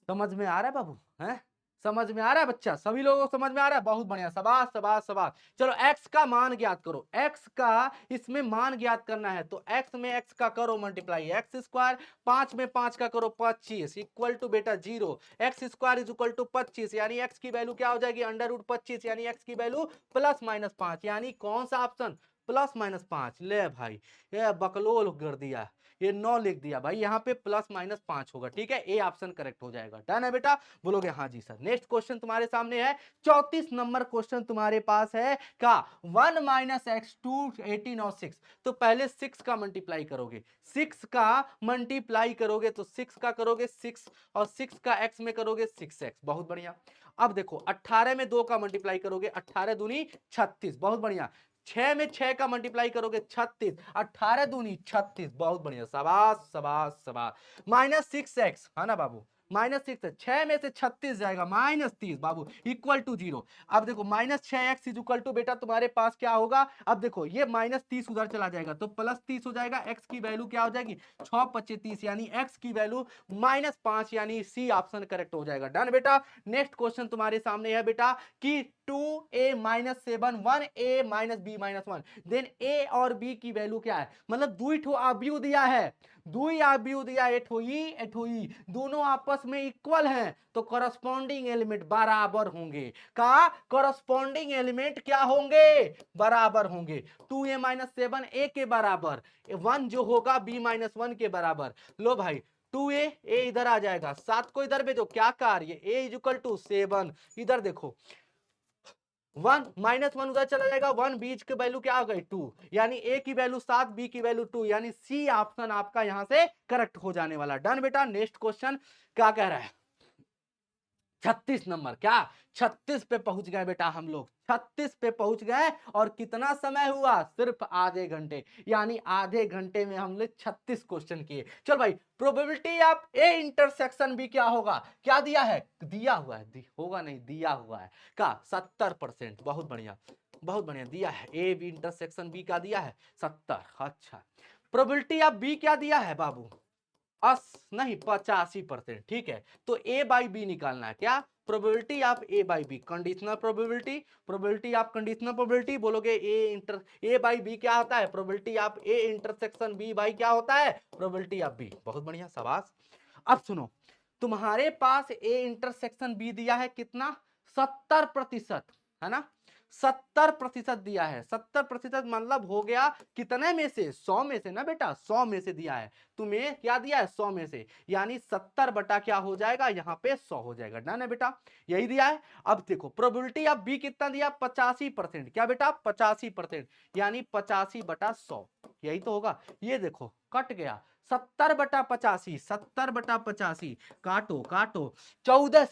समझ में आ रहा है बाबू, हैं, समझ में आ रहा है बच्चा, सभी लोगों को समझ में आ रहा है, बहुत बढ़िया, शाबाश शाबाश शाबाश। चलो x का मान ज्ञात करो, x का इसमें मान ज्ञात करना है। तो x में x का करो मल्टीप्लाई, एक्स स्क्वायर, 5 में 5 का करो 25 इक्वल टू बेटा 0, x square is equal to 25, यानी x की वैल्यू क्या हो जाएगी, √25, यानी x की वैल्यू +-5, यानी कौन सा ऑप्शन, +-5। ले भाई ये बकलोल कर दिया, ये 9 लिख दिया भाई, यहाँ पे +-5 होगा। ठीक है, ए ऑप्शन करेक्ट हो जाएगा। डन है बेटा, बोलोगे हाँ जी सर। नेक्स्ट क्वेश्चन तुम्हारे सामने है, 34 नंबर क्वेश्चन तुम्हारे पास है का 1 - x 2 18 और 6। तो पहले 6 का मल्टीप्लाई करोगे, 6 का मल्टीप्लाई करोगे तो 6 का करोगे 6, और 6 का x में करोगे 6x, बहुत बढ़िया। अब देखो 18 में 2 का मल्टीप्लाई करोगे, 18 दूनी 36, बहुत बढ़िया। 6 में 6 का मल्टीप्लाई करोगे 36, 18 दूनी 36, बहुत बढ़िया, शाबाश शाबाश शाबाश। -6x है ना बाबू, -6 है, 6 में से 36 जाएगा -30 बाबू इक्वल टू 0। अब देखो -6x इज इक्वल टू बेटा तुम्हारे पास क्या होगा, अब देखो ये -30 उधर चला जाएगा तो +30 हो जाएगा। x की वैल्यू क्या हो जाएगी, 6 5 30, यानी x की वैल्यू -5, यानी सी ऑप्शन करेक्ट हो जाएगा। डन बेटा। नेक्स्ट क्वेश्चन तुम्हारे सामने है बेटा कि 2a - 7 1a - b - 1, then a और b की वैल्यू क्या है, मतलब दुई ठो अवयव दिया है, दुई अवयव दिया, एठोई दोनों आपस में इक्वल हैं, तो करस्पॉन्डिंग एलिमेंट बराबर होंगे। का करस्पॉन्डिंग एलिमेंट क्या होंगे, बराबर होंगे। 2a - 7 a के बराबर, 1 जो होगा b - 1 के बराबर। लो भाई 2a, a इधर आ जाएगा, 7 को इधर भेजो, क्या कार्य, a इज इक्वल टू 7, इधर देखो 1 -1 उधर चला जाएगा, 1 बीच की वैल्यू क्या हो गई 2, यानी a की वैल्यू 7, b की वैल्यू 2, यानी सी ऑप्शन आपका यहां से करेक्ट हो जाने वाला। डन बेटा। नेक्स्ट क्वेश्चन क्या कह रहा है, 36 नंबर, क्या 36 पे पहुंच गए बेटा हम लोग, 36 पे पहुंच गए, और कितना समय हुआ, सिर्फ आधे घंटे, यानी आधे घंटे में हमने 36 क्वेश्चन किए। चल भाई प्रोबेबिलिटी ऑफ ए इंटरसेक्शन भी क्या होगा, क्या दिया है, दिया हुआ है, होगा नहीं, दिया हुआ है का 70%, बहुत बढ़िया बहुत बढ़िया दिया है। ए बी इंटरसेक्शन बी का दिया है 70। अच्छा प्रोबेबिलिटी ऑफ बी क्या दिया है बाबू, नहीं 85%, ठीक है। तो ए बाई बी निकालना है, क्या probability of A by B, conditional probability, probability of conditional probability, बोलोगे ए बाई बी क्या होता है, probability of A intersection B by क्या होता है, प्रोबेबिलिटी ऑफ बी। बहुत बढ़िया, शाबाश। अब सुनो, तुम्हारे पास ए इंटरसेक्शन बी दिया है कितना, 70%, है ना, 70% दिया है। 70% मतलब हो गया कितने में से, 100 में से ना बेटा, 100 में से दिया है तुम्हें, क्या दिया है, 100 में से, यानी 70 बटा क्या हो जाएगा, यहाँ पे 100 हो जाएगा। डन है बेटा, यही दिया है। अब देखो प्रोबेबिलिटी ऑफ बी कितना दिया, 85%, क्या बेटा 85%, यानी 85 बटा 100, यही तो होगा। ये देखो कट गया, 70 बटा 85, 70 बटा 85, काटो काटो, 14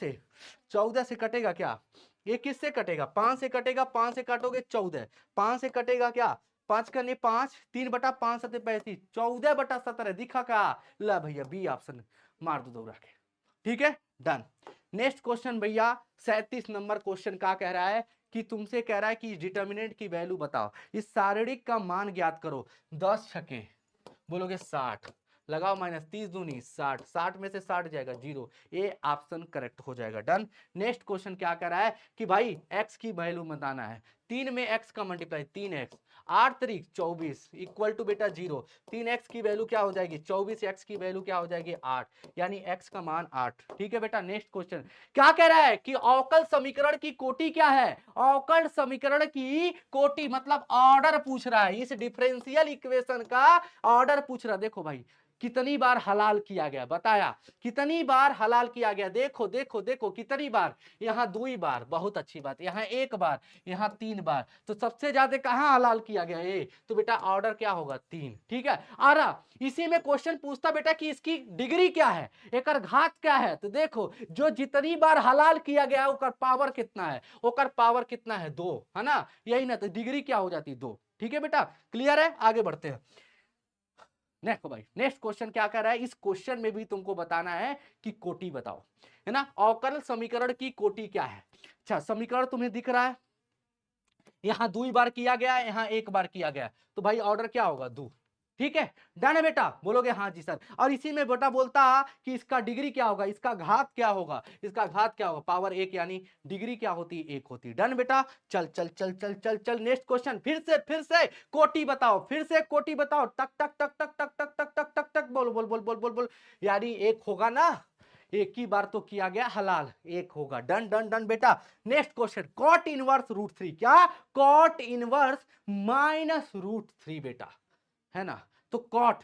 से कटेगा क्या, ये किससे कटेगा, 5 से कटेगा, 5 से काटोगे 14, 5 से कटेगा क्या, 5 करने 5, 3 बटा 5 सत्ते 35, 14 बटा 17, दिखा क्या, ला भैया बी ऑप्शन मार दो दौड़ा के, ठीक है, डन। नेक्स्ट क्वेश्चन भैया 37 नंबर क्वेश्चन क्या कह रहा है, कि तुमसे कह रहा है कि डिटर्मिनेंट की वैल्यू बताओ, इस सारणिक का मान ज्ञात करो, 10 छके बोलोगे 60, लगाओ माइनस, 30 दूनी 60, 60 में से 60 जाएगा 0, ये ऑप्शन करेक्ट हो जाएगा। डन। नेक्स्ट क्वेश्चन क्या कर रहा है कि भाई x की वैल्यू बताना है, 3 में x का मल्टीप्लाई 3x, 8 तरीक 24 इक्वल टू बेटा 0, 3x की वैल्यू क्या हो जाएगी 24, x की वैल्यू क्या हो जाएगी 8, यानी x का मान 8, ठीक है बेटा। नेक्स्ट क्वेश्चन क्या कह रहा है कि अवकल समीकरण की कोटि क्या है, अवकल समीकरण की कोटि मतलब ऑर्डर पूछ रहा है, इस डिफरेंशियल इक्वेशन का ऑर्डर पूछ रहा। देखो भाई कितनी बार हलाल किया गया, बताया कितनी बार हलाल किया गया, देखो देखो देखो कितनी बार, यहाँ 2 बार, बहुत अच्छी बात, यहाँ 1 बार, यहाँ 3 बार, तो सबसे ज्यादा कहाँ हलाल किया गया ये, तो बेटा ऑर्डर क्या होगा 3, ठीक है। आ रहा इसी में क्वेश्चन पूछता बेटा कि इसकी डिग्री क्या है, एक घात क्या है, तो देखो जो जितनी बार हलाल किया गया ओकर पावर कितना है, ओकर पावर कितना है 2, है ना, यही ना, तो डिग्री क्या हो जाती 2, ठीक है बेटा, क्लियर है। आगे बढ़ते हैं। नेक्स्ट भाई, नेक्स्ट क्वेश्चन क्या कर रहा है, इस क्वेश्चन में भी तुमको बताना है कि कोटि बताओ, है ना, अवकल समीकरण की कोटि क्या है। अच्छा समीकरण तुम्हें दिख रहा है, यहाँ 2 बार किया गया है, यहाँ 1 बार किया गया है, तो भाई ऑर्डर क्या होगा 2, ठीक है। डन है बेटा, बोलोगे हाँ जी सर। और इसी में बेटा बोलता कि इसका डिग्री क्या होगा, इसका घात क्या होगा, इसका घात क्या होगा, पावर 1, यानी डिग्री क्या होती है 1 होती। डन बेटा, चल चल चल चल चल चल नेक्स्ट क्वेश्चन, फिर से कोटि बताओ, फिर से कोटि बताओ, टक टक टक टक टक टक टक टक टक टक, बोल बोल बोल बोल बोल बोल, यानी 1 होगा ना, एक ही बार तो किया गया हलाल, 1 होगा। डन डन डन बेटा। Next question, cot inverse root 3, क्या कॉट इनवर्स माइनस रूट 3 बेटा, है ना, तो कॉट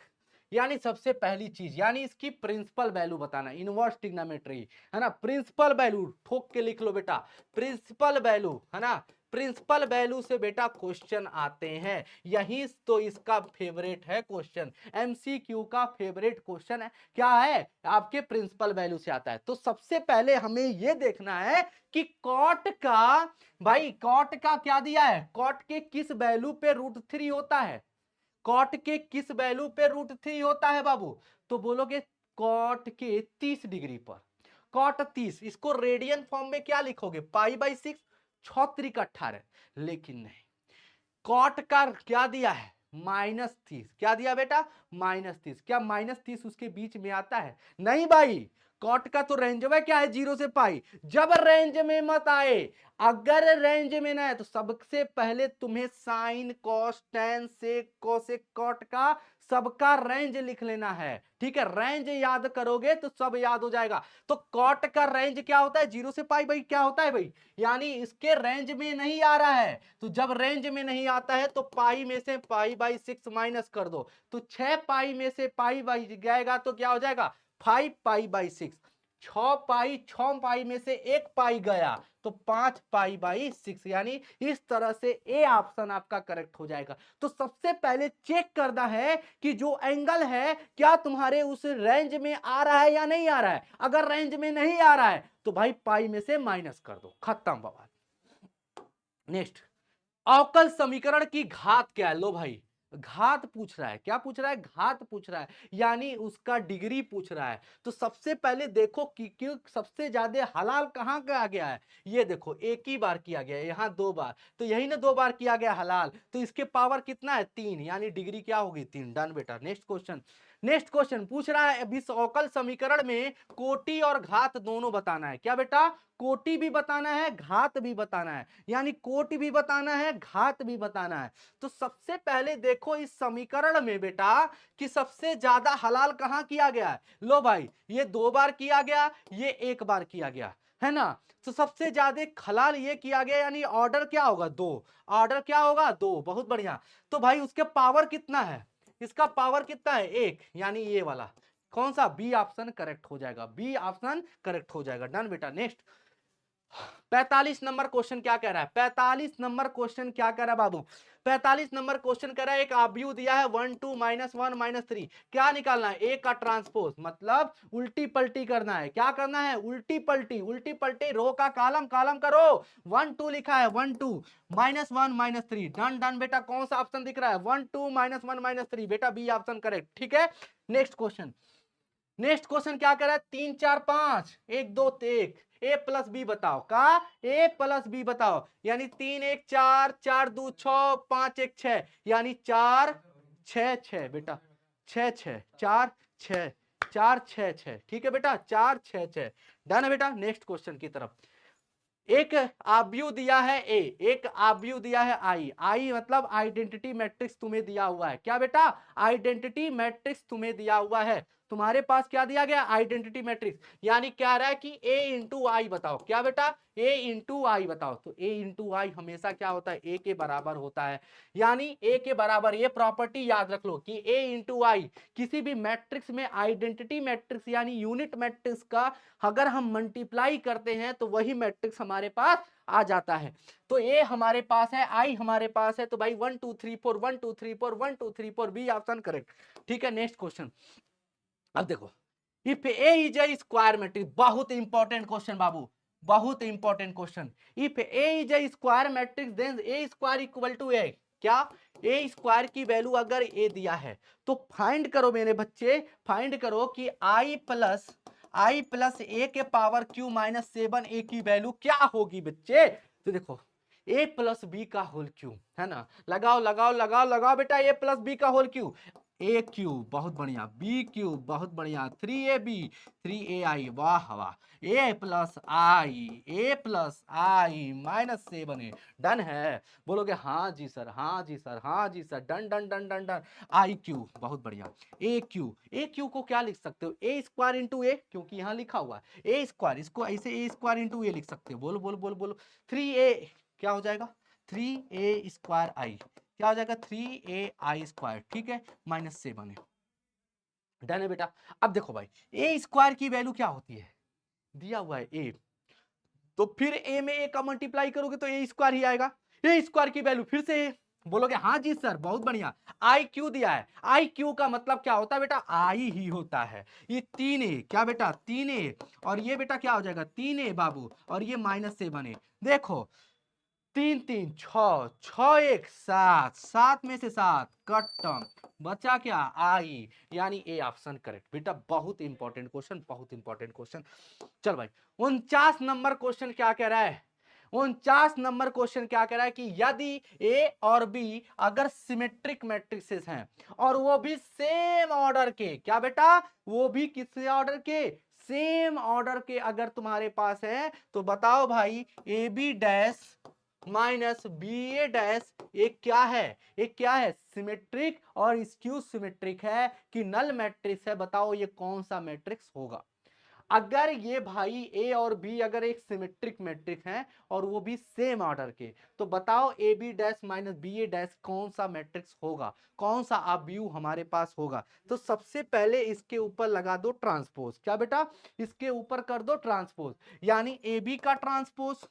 यानी सबसे पहली चीज, यानी इसकी प्रिंसिपल वैल्यू बताना, इनवर्स ट्रिग्नोमेट्री, है ना, प्रिंसिपल वैल्यू ठोक के लिख लो बेटा, प्रिंसिपल वैल्यू, है ना, प्रिंसिपल वैल्यू से बेटा क्वेश्चन आते हैं, यही तो इसका फेवरेट है क्वेश्चन, एमसीक्यू का फेवरेट क्वेश्चन है, क्या है आपके प्रिंसिपल वैल्यू से आता है। तो सबसे पहले हमें यह देखना है कि कॉट का, भाई कॉट का क्या दिया है, कॉट के किस वैल्यू पे रूट 3 होता है, कॉट के किस वैल्यू पे रूट 3 होता है बाबू, तो बोलोगे कॉट के 30 डिग्री पर, कॉट 30, इसको रेडियन फॉर्म में क्या लिखोगे, पाई बाई 6, 6 × 18, लेकिन नहीं, कॉट का क्या दिया है -30, क्या दिया बेटा -30, क्या -30 उसके बीच में आता है, नहीं भाई, कॉट का तो रेंज में क्या है 0 से पाई, जब रेंज में मत आए, अगर रेंज में ना है तो सबसे पहले तुम्हें sine cos tan sec cosec cot का सबका रेंज लिख लेना है, ठीक है, रेंज याद करोगे तो सब याद हो जाएगा। तो कॉट का रेंज क्या होता है 0 से पाई, भाई क्या होता है भाई, यानी इसके रेंज में नहीं आ रहा है, तो जब रेंज में नहीं आता है तो पाई में से पाई बाई 6 माइनस कर दो, तो 6 पाई में से पाई बाई जाएगा तो क्या हो जाएगा 5 पाई बाई 6, 6 पाई में से 1 पाई गया तो 5 पाई बाई 6, यानी इस तरह से ए ऑप्शन आपका करेक्ट हो जाएगा। तो सबसे पहले चेक करना है कि जो एंगल है क्या तुम्हारे उस रेंज में आ रहा है या नहीं आ रहा है, अगर रेंज में नहीं आ रहा है तो भाई पाई में से माइनस कर दो, खत्म बवाल। नेक्स्ट, अवकल समीकरण की घात क्या है, लो भाई घात पूछ रहा है, क्या पूछ रहा है, घात पूछ रहा है, यानी उसका डिग्री पूछ रहा है। तो सबसे पहले देखो कि सबसे ज्यादा हलाल कहां का आ गया है, ये देखो एक ही बार किया गया है, यहाँ 2 बार, तो यही ना 2 बार किया गया हलाल, तो इसके पावर कितना है 3, यानी डिग्री क्या होगी 3। डन बेटा। नेक्स्ट क्वेश्चन, नेक्स्ट क्वेश्चन पूछ रहा है विषौकल समीकरण में कोटि और घात दोनों बताना है। क्या बेटा? कोटि भी बताना है, घात भी बताना है, यानी कोटि भी बताना है, घात भी बताना है। तो सबसे पहले देखो इस समीकरण में बेटा कि सबसे ज्यादा हलाल कहां किया गया है। लो भाई, ये 2 बार किया गया, ये 1 बार किया गया, है ना। तो सबसे ज्यादा हलाल ये किया गया, यानी ऑर्डर क्या होगा? 2। ऑर्डर क्या होगा? 2। बहुत बढ़िया। तो भाई उसके पावर कितना है? इसका पावर कितना है? 1, यानी ये वाला कौन सा? बी ऑप्शन करेक्ट हो जाएगा, बी ऑप्शन करेक्ट हो जाएगा। डन बेटा। नेक्स्ट 45 नंबर क्वेश्चन क्या कह रहा है? 45 नंबर क्वेश्चन क्या कह रहा है बाबू? 45 नंबर क्वेश्चन कह रहा है एक आव्यूह दिया है 1 2 -1 -3, क्या निकालना है? ए का ट्रांसपोज, मतलब उल्टी पलटी करना है। क्या करना है? उल्टी पलटी। उल्टी पलटी, रो का कॉलम कॉलम करो। 1 2 लिखा है, 1 2 -1 -3। डन डन बेटा। कौन सा ऑप्शन दिख रहा है? 1 2 -1 -3 बेटा, बी ऑप्शन करेक्ट। ठीक है। नेक्स्ट क्वेश्चन, नेक्स्ट क्वेश्चन क्या कर रहा है? 3 4 5 1 2 1, ए प्लस बी बताओ। का? ए प्लस बी बताओ, यानी 3 1 4, 4 2 6, 5 1 6, यानी 4 6 6 बेटा, 6 6 4 6 4 6 6। ठीक है बेटा, 4 6 6। डन है बेटा। नेक्स्ट क्वेश्चन की तरफ। एक आव्यूह दिया है ए, एक आव्यूह दिया है आई। आई मतलब आइडेंटिटी मैट्रिक्स तुम्हें दिया हुआ है। क्या बेटा? आइडेंटिटी मैट्रिक्स तुम्हें दिया हुआ है। तुम्हारे पास क्या दिया गया? आइडेंटिटी मैट्रिक्स, यानी क्या रहा है कि ए इंटू आई बताओ। क्या बेटा? ए इंटू आई बताओ। तो ए इंटू आई हमेशा क्या होता है? ए के बराबर होता है, यानी ए के बराबर। ये प्रॉपर्टी याद रख लो कि ए इंटू आई किसी भी मैट्रिक्स में आइडेंटिटी मैट्रिक्स यानी यूनिट मैट्रिक्स का अगर हम मल्टीप्लाई करते हैं तो वही मैट्रिक्स हमारे पास आ जाता है। तो ए हमारे पास है, आई हमारे पास है, तो भाई 1 2 3 4 1 2 3 4 1 2 3 4 बी ऑप्शन करेक्ट। ठीक है। Next question. अब देखो, if A is a square matrix, बहुत इंपॉर्टेंट क्वेश्चन बाबू, बहुत important question. If A is a square matrix then A square equal to A. क्या? ए स्क्वायर की वैल्यू अगर ए दिया है तो फाइंड करो मेरे बच्चे, फाइंड करो कि आई प्लस ए के पावर क्यू माइनस 7 ए की वैल्यू क्या होगी बच्चे। तो देखो, ए प्लस बी का होल क्यू, है ना। लगाओ लगाओ लगाओ लगाओ बेटा, ए प्लस बी का होल क्यू, ए क्यूब बहुत बढ़िया, बी क्यूब बहुत बढ़िया, 3ab 3ai, वाह वाह, A plus I minus 7a। Done है? बोलोगे हाँ जी सर, हाँ जी सर, हाँ जी sir. Done done done done done. IQ बहुत बढ़िया। ए क्यू को क्या लिख सकते हो? ए स्क्वायर इंटू ए, क्योंकि यहाँ लिखा हुआ है ए स्क्वायर, इसको ऐसे ए स्क्वायर इंटू ए लिख सकते हो। बोलो बोलो बोलो बोलो। 3a क्या हो जाएगा? 3a स्क्वायर आई क्या हो जाएगा? 3ai square. ठीक है, -7 है। डन है बेटा। अब देखो भाई, ए स्क्वायर की वैल्यू क्या होती है? दिया हुआ है ए, तो फिर ए में ए का मल्टीप्लाई करोगे तो ए स्क्वायर ही आएगा। ए स्क्वायर की वैल्यू फिर से ए। बोलोगे हाँ जी सर, बहुत बढ़िया। आई क्यू दिया है, आई क्यू का मतलब क्या होता है बेटा? आई ही होता है। ये 3a, क्या बेटा? 3a, और ये बेटा क्या हो जाएगा? 3a बाबू, और ये -7a। देखो, 3 3 6 6 1 7, 7 में से 7 कट टर्म, बचा क्या? आई, यानी ए ऑप्शन करेक्ट बेटा। बहुत इंपॉर्टेंट क्वेश्चन, बहुत इंपॉर्टेंट क्वेश्चन। चल भाई, 49 नंबर क्वेश्चन क्या कह रहा है? 49 नंबर क्वेश्चन क्या कह रहा है कि यदि ए और बी अगर सिमेट्रिक मैट्रिक्सेस हैं और वो भी सेम ऑर्डर के, क्या बेटा? वो भी किस ऑर्डर के? सेम ऑर्डर के अगर तुम्हारे पास है, तो बताओ भाई, A B dash minus B A dash एक क्या है? एक क्या है? सिमेट्रिक और स्क्यू सिमेट्रिक है कि नल मैट्रिक्स है? बताओ ये कौन सा मैट्रिक्स होगा? अगर ये भाई ए और बी अगर एक सिमेट्रिक मैट्रिक्स है और वो भी सेम ऑर्डर के, तो बताओ A B dash minus B A dash कौन सा मैट्रिक्स होगा? कौन सा आव्यूह हमारे पास होगा? तो सबसे पहले इसके ऊपर लगा दो ट्रांसपोज। क्या बेटा? इसके ऊपर कर दो ट्रांसपोज, यानी ए बी का ट्रांसपोज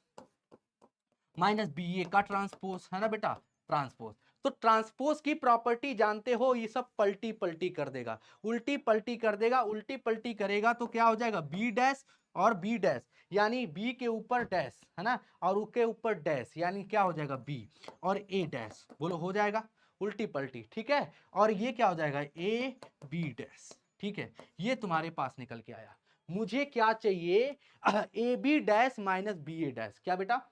माइनस बी ए का ट्रांसपोज, है ना बेटा? ट्रांसपोज। तो ट्रांसपोज की प्रॉपर्टी जानते हो, ये सब पलटी पलटी कर देगा, उल्टी पलटी कर देगा। उल्टी पलटी करेगा तो क्या हो जाएगा? बी डैश और बी डैश, यानी बी के ऊपर डैश, है ना, और उसके ऊपर डैश, यानी क्या हो जाएगा? बी और ए डैश। बोलो, हो जाएगा उल्टी पलटी। ठीक है, और ये क्या हो जाएगा? A B dash. ठीक है, ये तुम्हारे पास निकल के आया। मुझे क्या चाहिए? A B dash minus B A dash. क्या बेटा?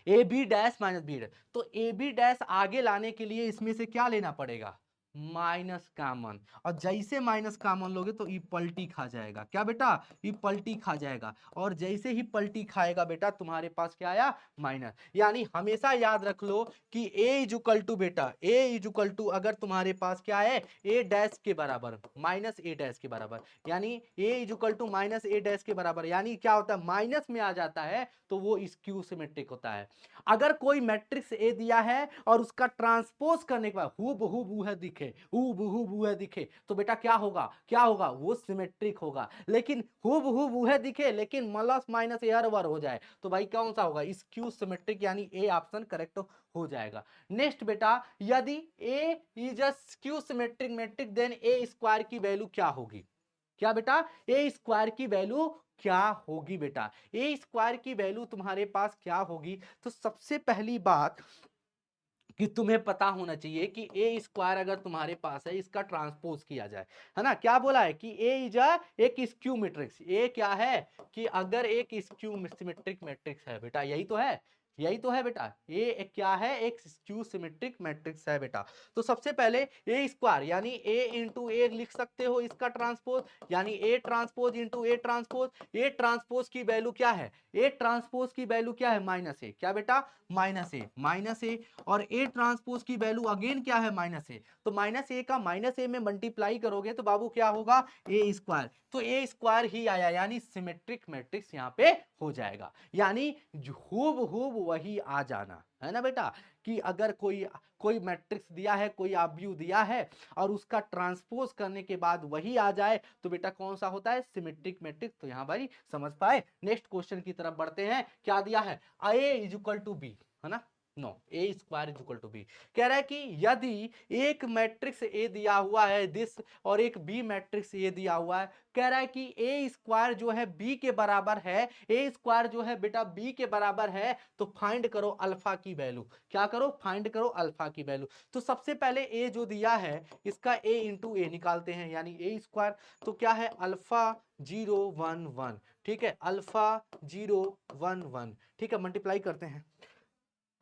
A B dash minus B dash. तो ए बी डैश आगे लाने के लिए इसमें से क्या लेना पड़ेगा? माइनस कॉमन, और जैसे माइनस कॉमन लोगे तो ये पलटी खा जाएगा। क्या बेटा? ये पलटी खा जाएगा, और जैसे ही पलटी खाएगा बेटा तुम्हारे पास क्या आया? माइनस। यानी हमेशा याद रख लो कि a इजुकल टू बेटा, a इजुकल टू अगर तुम्हारे पास क्या है, a डैश के बराबर माइनस a डैश के बराबर, यानी a equal to minus a dash के बराबर, यानी क्या होता है, माइनस में आ जाता है तो वो स्क्यू सिमेट्रिक होता है। अगर कोई मैट्रिक्स ए दिया है और उसका ट्रांसपोज करने के बाद हूबहू है दिखे, हूबहू है दिखे, तो बेटा क्या होगा, क्या होगा, वो सिमेट्रिक होगा। लेकिन हूबहू है दिखे लेकिन प्लस माइनस एयर वर हो जाए तो भाई कौन सा होगा, स्क्यू सिमेट्रिक, यानी ए ऑप्शन करेक्ट हो जाएगा। नेक्स्ट बेटा, यदि A is a skew symmetric matrix then A square की वैल्यू क्या होगी? क्या बेटा? ए स्क्वायर की वैल्यू क्या होगी बेटा? ए स्क्वायर की वैल्यू तुम्हारे पास क्या होगी? तो सबसे पहली बात कि तुम्हें पता होना चाहिए कि ए स्क्वायर अगर तुम्हारे पास है इसका ट्रांसपोज किया जाए, है ना, क्या बोला है कि ए इज अ एक स्क्यू मैट्रिक्स। ए क्या है कि अगर एक स्क्यू सिमेट्रिक मैट्रिक्स है बेटा, यही तो है, यही तो है बेटा, ए क्या है, एक स्क्यू सिमेट्रिक मैट्रिक्स है बेटा। तो सबसे पहले ए स्क्वायर यानी ए इंटू ए लिख सकते हो इसका ट्रांसपोज, यानी A transpose into A transpose. A transpose की वैल्यू क्या है, ए ट्रांसपोज की वैल्यू क्या है, माइनस ए। क्या बेटा? माइनस ए, माइनस ए, और ए ट्रांसपोज की वैल्यू अगेन क्या है, माइनस ए। तो माइनस ए का माइनस ए में मल्टीप्लाई करोगे तो बाबू क्या होगा, ए स्क्वायर। तो ए स्क्वायर ही आया, यानी सिमेट्रिक मैट्रिक्स यहाँ पे हो जाएगा, यानी हूब वही आ जाना, है ना बेटा, कि अगर कोई कोई मैट्रिक्स दिया है, कोई आव्यूह दिया है और उसका ट्रांसपोज करने के बाद वही आ जाए तो बेटा कौन सा होता है, सिमेट्रिक मैट्रिक्स। तो यहां भाई समझ पाए। नेक्स्ट क्वेश्चन की तरफ बढ़ते हैं। क्या दिया है, A is equal to B, है ना, no, A square is equal to B. कह रहा है कि यदि एक मैट्रिक्स ए दिया हुआ है दिस, और एक बी मैट्रिक्स ए दिया हुआ है, कह रहा है कि ए स्क्वायर जो है बी के बराबर है, ए स्क्वायर जो है बेटा बी के बराबर है, तो फाइंड करो अल्फा की वैल्यू। क्या करो, फाइंड करो अल्फा की वैल्यू। तो सबसे पहले ए जो दिया है इसका ए इंटू ए निकालते हैं, यानी ए स्क्वायर, तो क्या है, अल्फा 0 1 1, ठीक है, अल्फा 0 1 1, ठीक है, मल्टीप्लाई करते हैं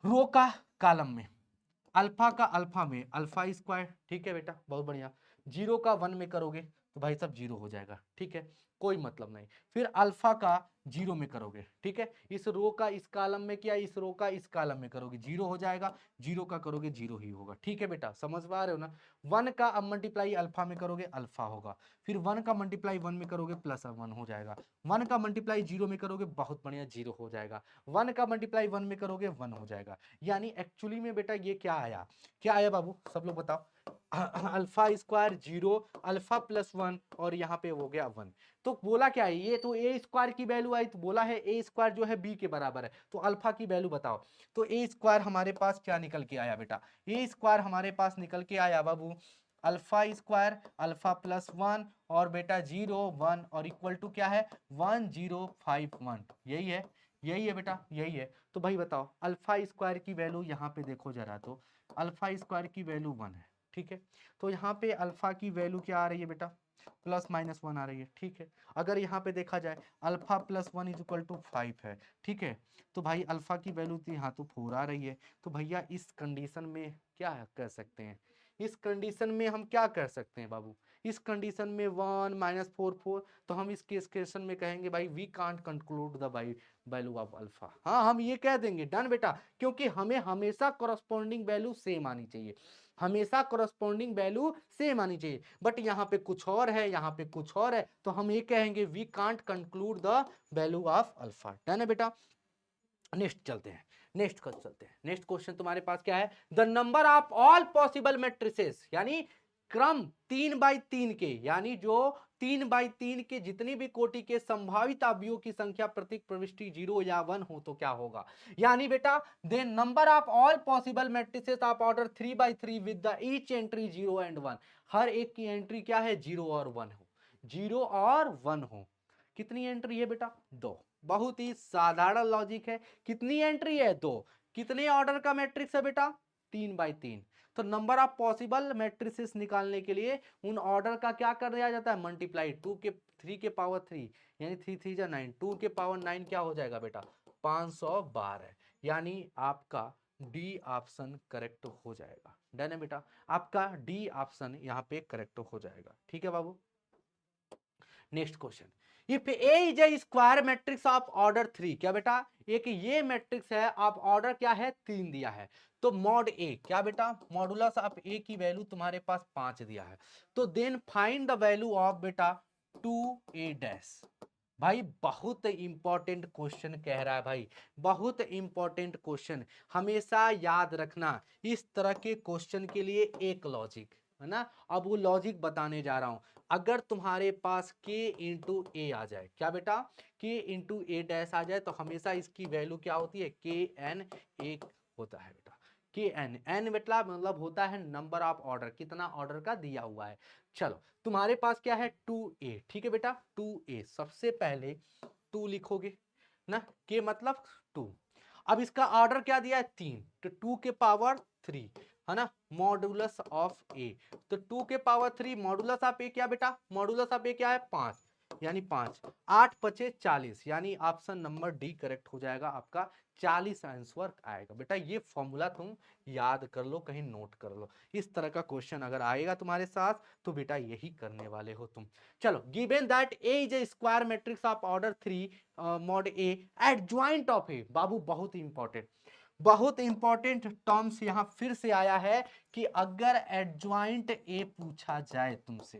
रो का कॉलम में, अल्फा का अल्फा में अल्फा स्क्वायर, ठीक है बेटा, बहुत बढ़िया। जीरो का 1 में करोगे तो भाई सब जीरो हो जाएगा, ठीक है, कोई मतलब नहीं। फिर अल्फा का 0 में करोगे, ठीक है, इस रो का इस कॉलम में किया, इस रो का इस कॉलम में करोगे, जीरो हो जाएगा, जीरो का करोगे जीरो ही होगा, ठीक है बेटा, समझ पा रहे हो ना। 1 का अब मल्टीप्लाई अल्फा में करोगे अल्फा होगा, फिर 1 का मल्टीप्लाई 1 में करोगे प्लस 1 हो जाएगा, 1 का मल्टीप्लाई 0 में करोगे, बहुत बढ़िया, 0 हो जाएगा, 1 का मल्टीप्लाई 1 में करोगे 1 हो जाएगा। यानी एक्चुअली में बेटा ये क्या आया, क्या आया बाबू, सब लोग बताओ, अल्फा स्क्वायर 0, अल्फा प्लस 1, और यहाँ पे हो गया 1। तो बोला क्या है, ये तो ए स्क्वायर की वैल्यू आई, तो बोला है ए स्क्वायर जो है बी के बराबर है, तो अल्फा की वैल्यू बताओ। तो ए स्क्वायर हमारे पास क्या निकल के आया बेटा, ए स्क्वायर हमारे पास निकल के आया बाबू अल्फा स्क्वायर अल्फा प्लस 1 और बेटा 0 1 और इक्वल टू क्या है, 1051, यही है, यही है बेटा, यही है। तो भाई बताओ अल्फा स्क्वायर की वैल्यू यहाँ पे देखो जरा, तो अल्फा स्क्वायर की वैल्यू 1 है, ठीक है, तो यहाँ पे अल्फा की वैल्यू क्या आ रही है बेटा, प्लस माइनस 1 आ रही है, ठीक है। अगर यहाँ पे देखा जाए alpha plus 1 is equal to 5 है, ठीक है, तो भाई अल्फा की वैल्यू तो यहाँ तो 4 आ रही है, तो भैया इस कंडीशन में क्या कर सकते हैं, इस कंडीशन में हम क्या कर सकते हैं बाबू, इस कंडीशन में 1 -4 4, तो हम इस केस में कहेंगे भाई we can't conclude the value of alpha. हाँ हम ये कह देंगे डन बेटा, क्योंकि हमें हमेशा कॉरस्पॉन्डिंग वैल्यू सेम आनी चाहिए, हमेशा कॉरस्पॉन्डिंग वैल्यू सेम आनी चाहिए, बट यहाँ पे कुछ और है, यहाँ पे कुछ और है, तो हम ये कहेंगे we can't conclude the value of alpha. Done है बेटा। नेक्स्ट चलते हैं, नेक्स्ट क्वेश्चन चलते हैं। नेक्स्ट क्वेश्चन तुम्हारे पास क्या है, the number of all possible matrices, यानी क्रम 3 बाई 3 के, यानी जो 3 बाई 3 के जितनी भी कोटि के संभावित अवयवों की संख्या प्रत्येक प्रविष्टि 0 या 1 हो तो क्या होगा। यानी बेटा the number of all possible matrices of order 3 by 3 with the each entry 0 and 1, हर एक की एंट्री क्या है, 0 और 1 हो, 0 और 1 हो। कितनी एंट्री है बेटा, 2। बहुत ही साधारण लॉजिक है, कितनी एंट्री है, 2। कितने ऑर्डर का मैट्रिक्स है बेटा, 3 बाई 3। तो नंबर ऑफ पॉसिबल मैट्रिसेस निकालने के लिए उन ऑर्डर का क्या कर दिया जाता है, मल्टीप्लाई 3 के पावर 3, यानी 3 3 जा 9, 2 के पावर 9 क्या हो जाएगा बेटा, 512, यानी आपका डी ऑप्शन करेक्ट हो जाएगा। डन है बेटा, आपका डी ऑप्शन यहाँ पे करेक्ट हो जाएगा। ठीक है बाबू, next question, if A is a square matrix of order 3, क्या बेटा, एक ये मैट्रिक्स है, आप ऑर्डर क्या है 3 दिया है, तो मॉड ए, क्या बेटा, मॉडुलस ऑफ ए की वैल्यू तुम्हारे पास 5 दिया है, तो then find the value of beta 2a dash. भाई बहुत इंपॉर्टेंट क्वेश्चन कह रहा है भाई, बहुत इंपॉर्टेंट क्वेश्चन, हमेशा याद रखना इस तरह के क्वेश्चन के लिए एक लॉजिक है ना। अब वो लॉजिक बताने जा रहा हूं, अगर तुम्हारे पास k इंटू ए आ जाए, क्या बेटा, k इंटू ए डैश आ जाए, तो हमेशा इसकी वैल्यू क्या होती है, के एन एक होता है बेटा, के एन, एन बेटा मतलब होता है नंबर ऑफ ऑर्डर, कितना ऑर्डर का दिया हुआ है। चलो तुम्हारे पास क्या है 2a, ठीक है बेटा 2a, सबसे पहले 2 लिखोगे ना, के मतलब 2, अब इसका ऑर्डर क्या दिया है 3, तो 2 के पावर 3 है ना, मॉडुलस ऑफ ए, तो 2 के पावर 3 मॉडुलस ऑफ ए क्या बेटा, मॉडुलस ऑफ ए क्या है 5, यानी 5, 8 पचे 40, यानी ऑप्शन नंबर डी करेक्ट हो जाएगा आपका, 40 आंसर आएगा बेटा। ये फॉर्मूला तुम याद कर लो, कहीं नोट कर लो, इस तरह का क्वेश्चन अगर आएगा तुम्हारे साथ तो बेटा यही करने वाले हो तुम। चलो, given that A is a square matrix of order 3 mod A adjoint of A, बाबू बहुत इंपॉर्टेंट, बहुत इंपॉर्टेंट टर्म्स यहां फिर से आया है कि अगर एडजॉइंट ए पूछा जाए तुमसे,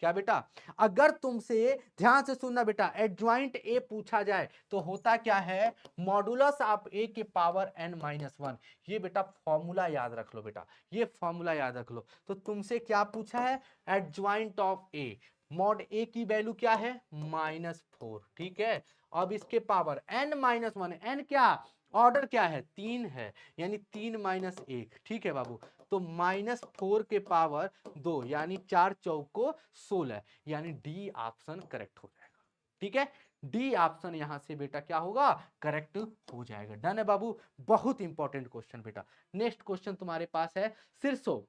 क्या बेटा, अगर तुमसे, ध्यान से सुनना बेटा, एडजॉइंट ए पूछा जाए तो होता क्या है, मॉडुलस ऑफ ए के पावर n माइनस 1, ये बेटा फॉर्मूला याद रख लो बेटा, ये फॉर्मूला याद रख लो। तो तुमसे क्या पूछा है, एडजॉइंट ऑफ ए, मॉड ए की वैल्यू क्या है -4, ठीक है, अब इसके पावर n माइनस 1, n क्या, ऑर्डर क्या है 3 है, यानी 3 माइनस 1, ठीक है बाबू, तो -4 के पावर 2, यानी 4 चौको 16, यानी डी ऑप्शन करेक्ट हो जाएगा। ठीक है, डी ऑप्शन यहां से बेटा क्या होगा, करेक्ट हो जाएगा। डन है बाबू, बहुत इंपॉर्टेंट क्वेश्चन बेटा। नेक्स्ट क्वेश्चन तुम्हारे पास है, शीर्षो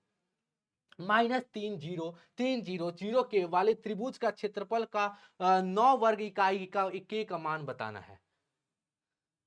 -3 0 के वाले त्रिभुज का क्षेत्रफल का 9 वर्ग इकाई का के का मान बताना है।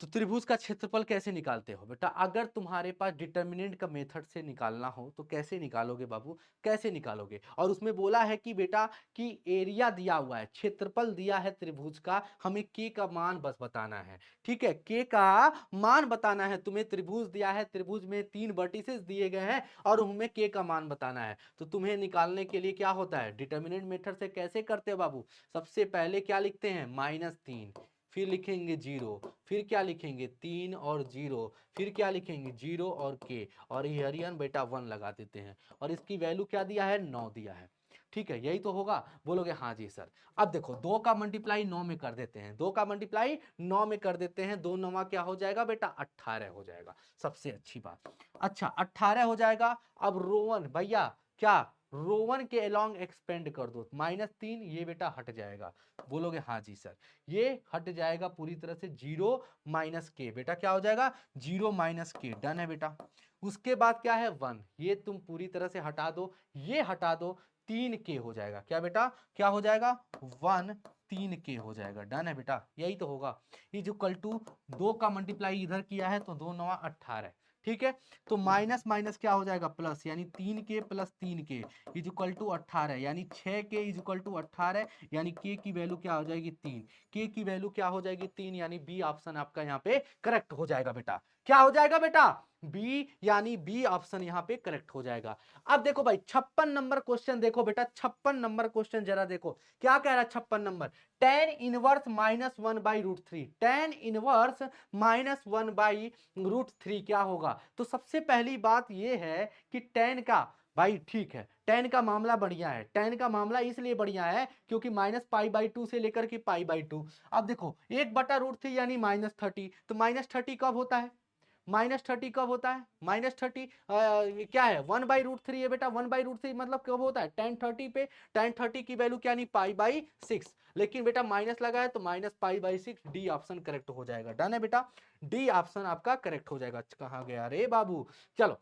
तो त्रिभुज का क्षेत्रफल कैसे निकालते हो बेटा, अगर तुम्हारे पास डिटर्मिनेंट का मेथड से निकालना हो तो कैसे निकालोगे बाबू, कैसे निकालोगे, और उसमें बोला है कि बेटा कि एरिया दिया हुआ है, क्षेत्रफल दिया है त्रिभुज का, हमें के का मान बस बताना है। ठीक है, के का मान बताना है, तुम्हें त्रिभुज दिया है, त्रिभुज में 3 वर्टिसेस दिए गए हैं और उनमें के का मान बताना है, तो तुम्हें निकालने के लिए क्या होता है, डिटर्मिनेंट मेथड से कैसे करते हो बाबू, सबसे पहले क्या लिखते हैं -3, फिर लिखेंगे 0, फिर क्या लिखेंगे 3 और 0, फिर क्या लिखेंगे 0 और के, और ये हरियन बेटा 1 लगा देते हैं, और इसकी वैल्यू क्या दिया है 9 दिया है। ठीक है, यही तो होगा, बोलोगे हाँ जी सर। अब देखो 2 का मल्टीप्लाई 9 में कर देते हैं, 2 का मल्टीप्लाई 9 में कर देते हैं, 2 9 क्या हो जाएगा बेटा 18 हो जाएगा, सबसे अच्छी बात। अच्छा 18 हो जाएगा, अब रोवन भैया क्या, रोवन के अलोंग एक्सपेंड कर दो, -3 ये बेटा हट जाएगा, बोलोगे हाँ जी सर, ये हट जाएगा पूरी तरह से, 0 माइनस के, बेटा क्या हो जाएगा 0 माइनस के, डन है बेटा। उसके बाद क्या है 1, ये तुम पूरी तरह से हटा दो, ये हटा दो, 3 के हो जाएगा, क्या बेटा क्या हो जाएगा 1 3 के हो जाएगा, डन है बेटा, यही तो होगा। इज इक्वल टू 2 का मल्टीप्लाई इधर किया है तो 2 9 18, ठीक है, तो माइनस माइनस क्या हो जाएगा प्लस, यानी 3 के प्लस 3 के इज इक्वल टू 18, यानी 6 के इज इक्वल टू 18, यानी के की वैल्यू क्या हो जाएगी 3, के की वैल्यू क्या हो जाएगी 3, यानी बी ऑप्शन आपका यहाँ पे करेक्ट हो जाएगा बेटा, क्या हो जाएगा बेटा बी, यानी बी ऑप्शन यहाँ पे करेक्ट हो जाएगा। अब देखो भाई 56 नंबर क्वेश्चन देखो बेटा, 56 नंबर क्वेश्चन जरा देखो क्या कह रहा है 56 number, tan inverse -1/√3, tan inverse -1/√3 क्या होगा, तो सबसे पहली बात ये है कि tan का, भाई ठीक है tan का मामला बढ़िया है, tan का मामला इसलिए बढ़िया है क्योंकि -π/2 से लेकर के π/2, अब देखो 1/√3 यानी -30, तो -30 कब होता है, -30 कब होता है, -30 क्या है 1/√3 है बेटा, 1/√3 मतलब कब होता है tan 30 पे, tan 30 की वैल्यू क्या नहीं π/6, लेकिन बेटा माइनस लगा है तो -π/6, डी ऑप्शन करेक्ट हो जाएगा, डन है बेटा, डी ऑप्शन आपका करेक्ट हो जाएगा। कहाँ गया रे बाबू, चलो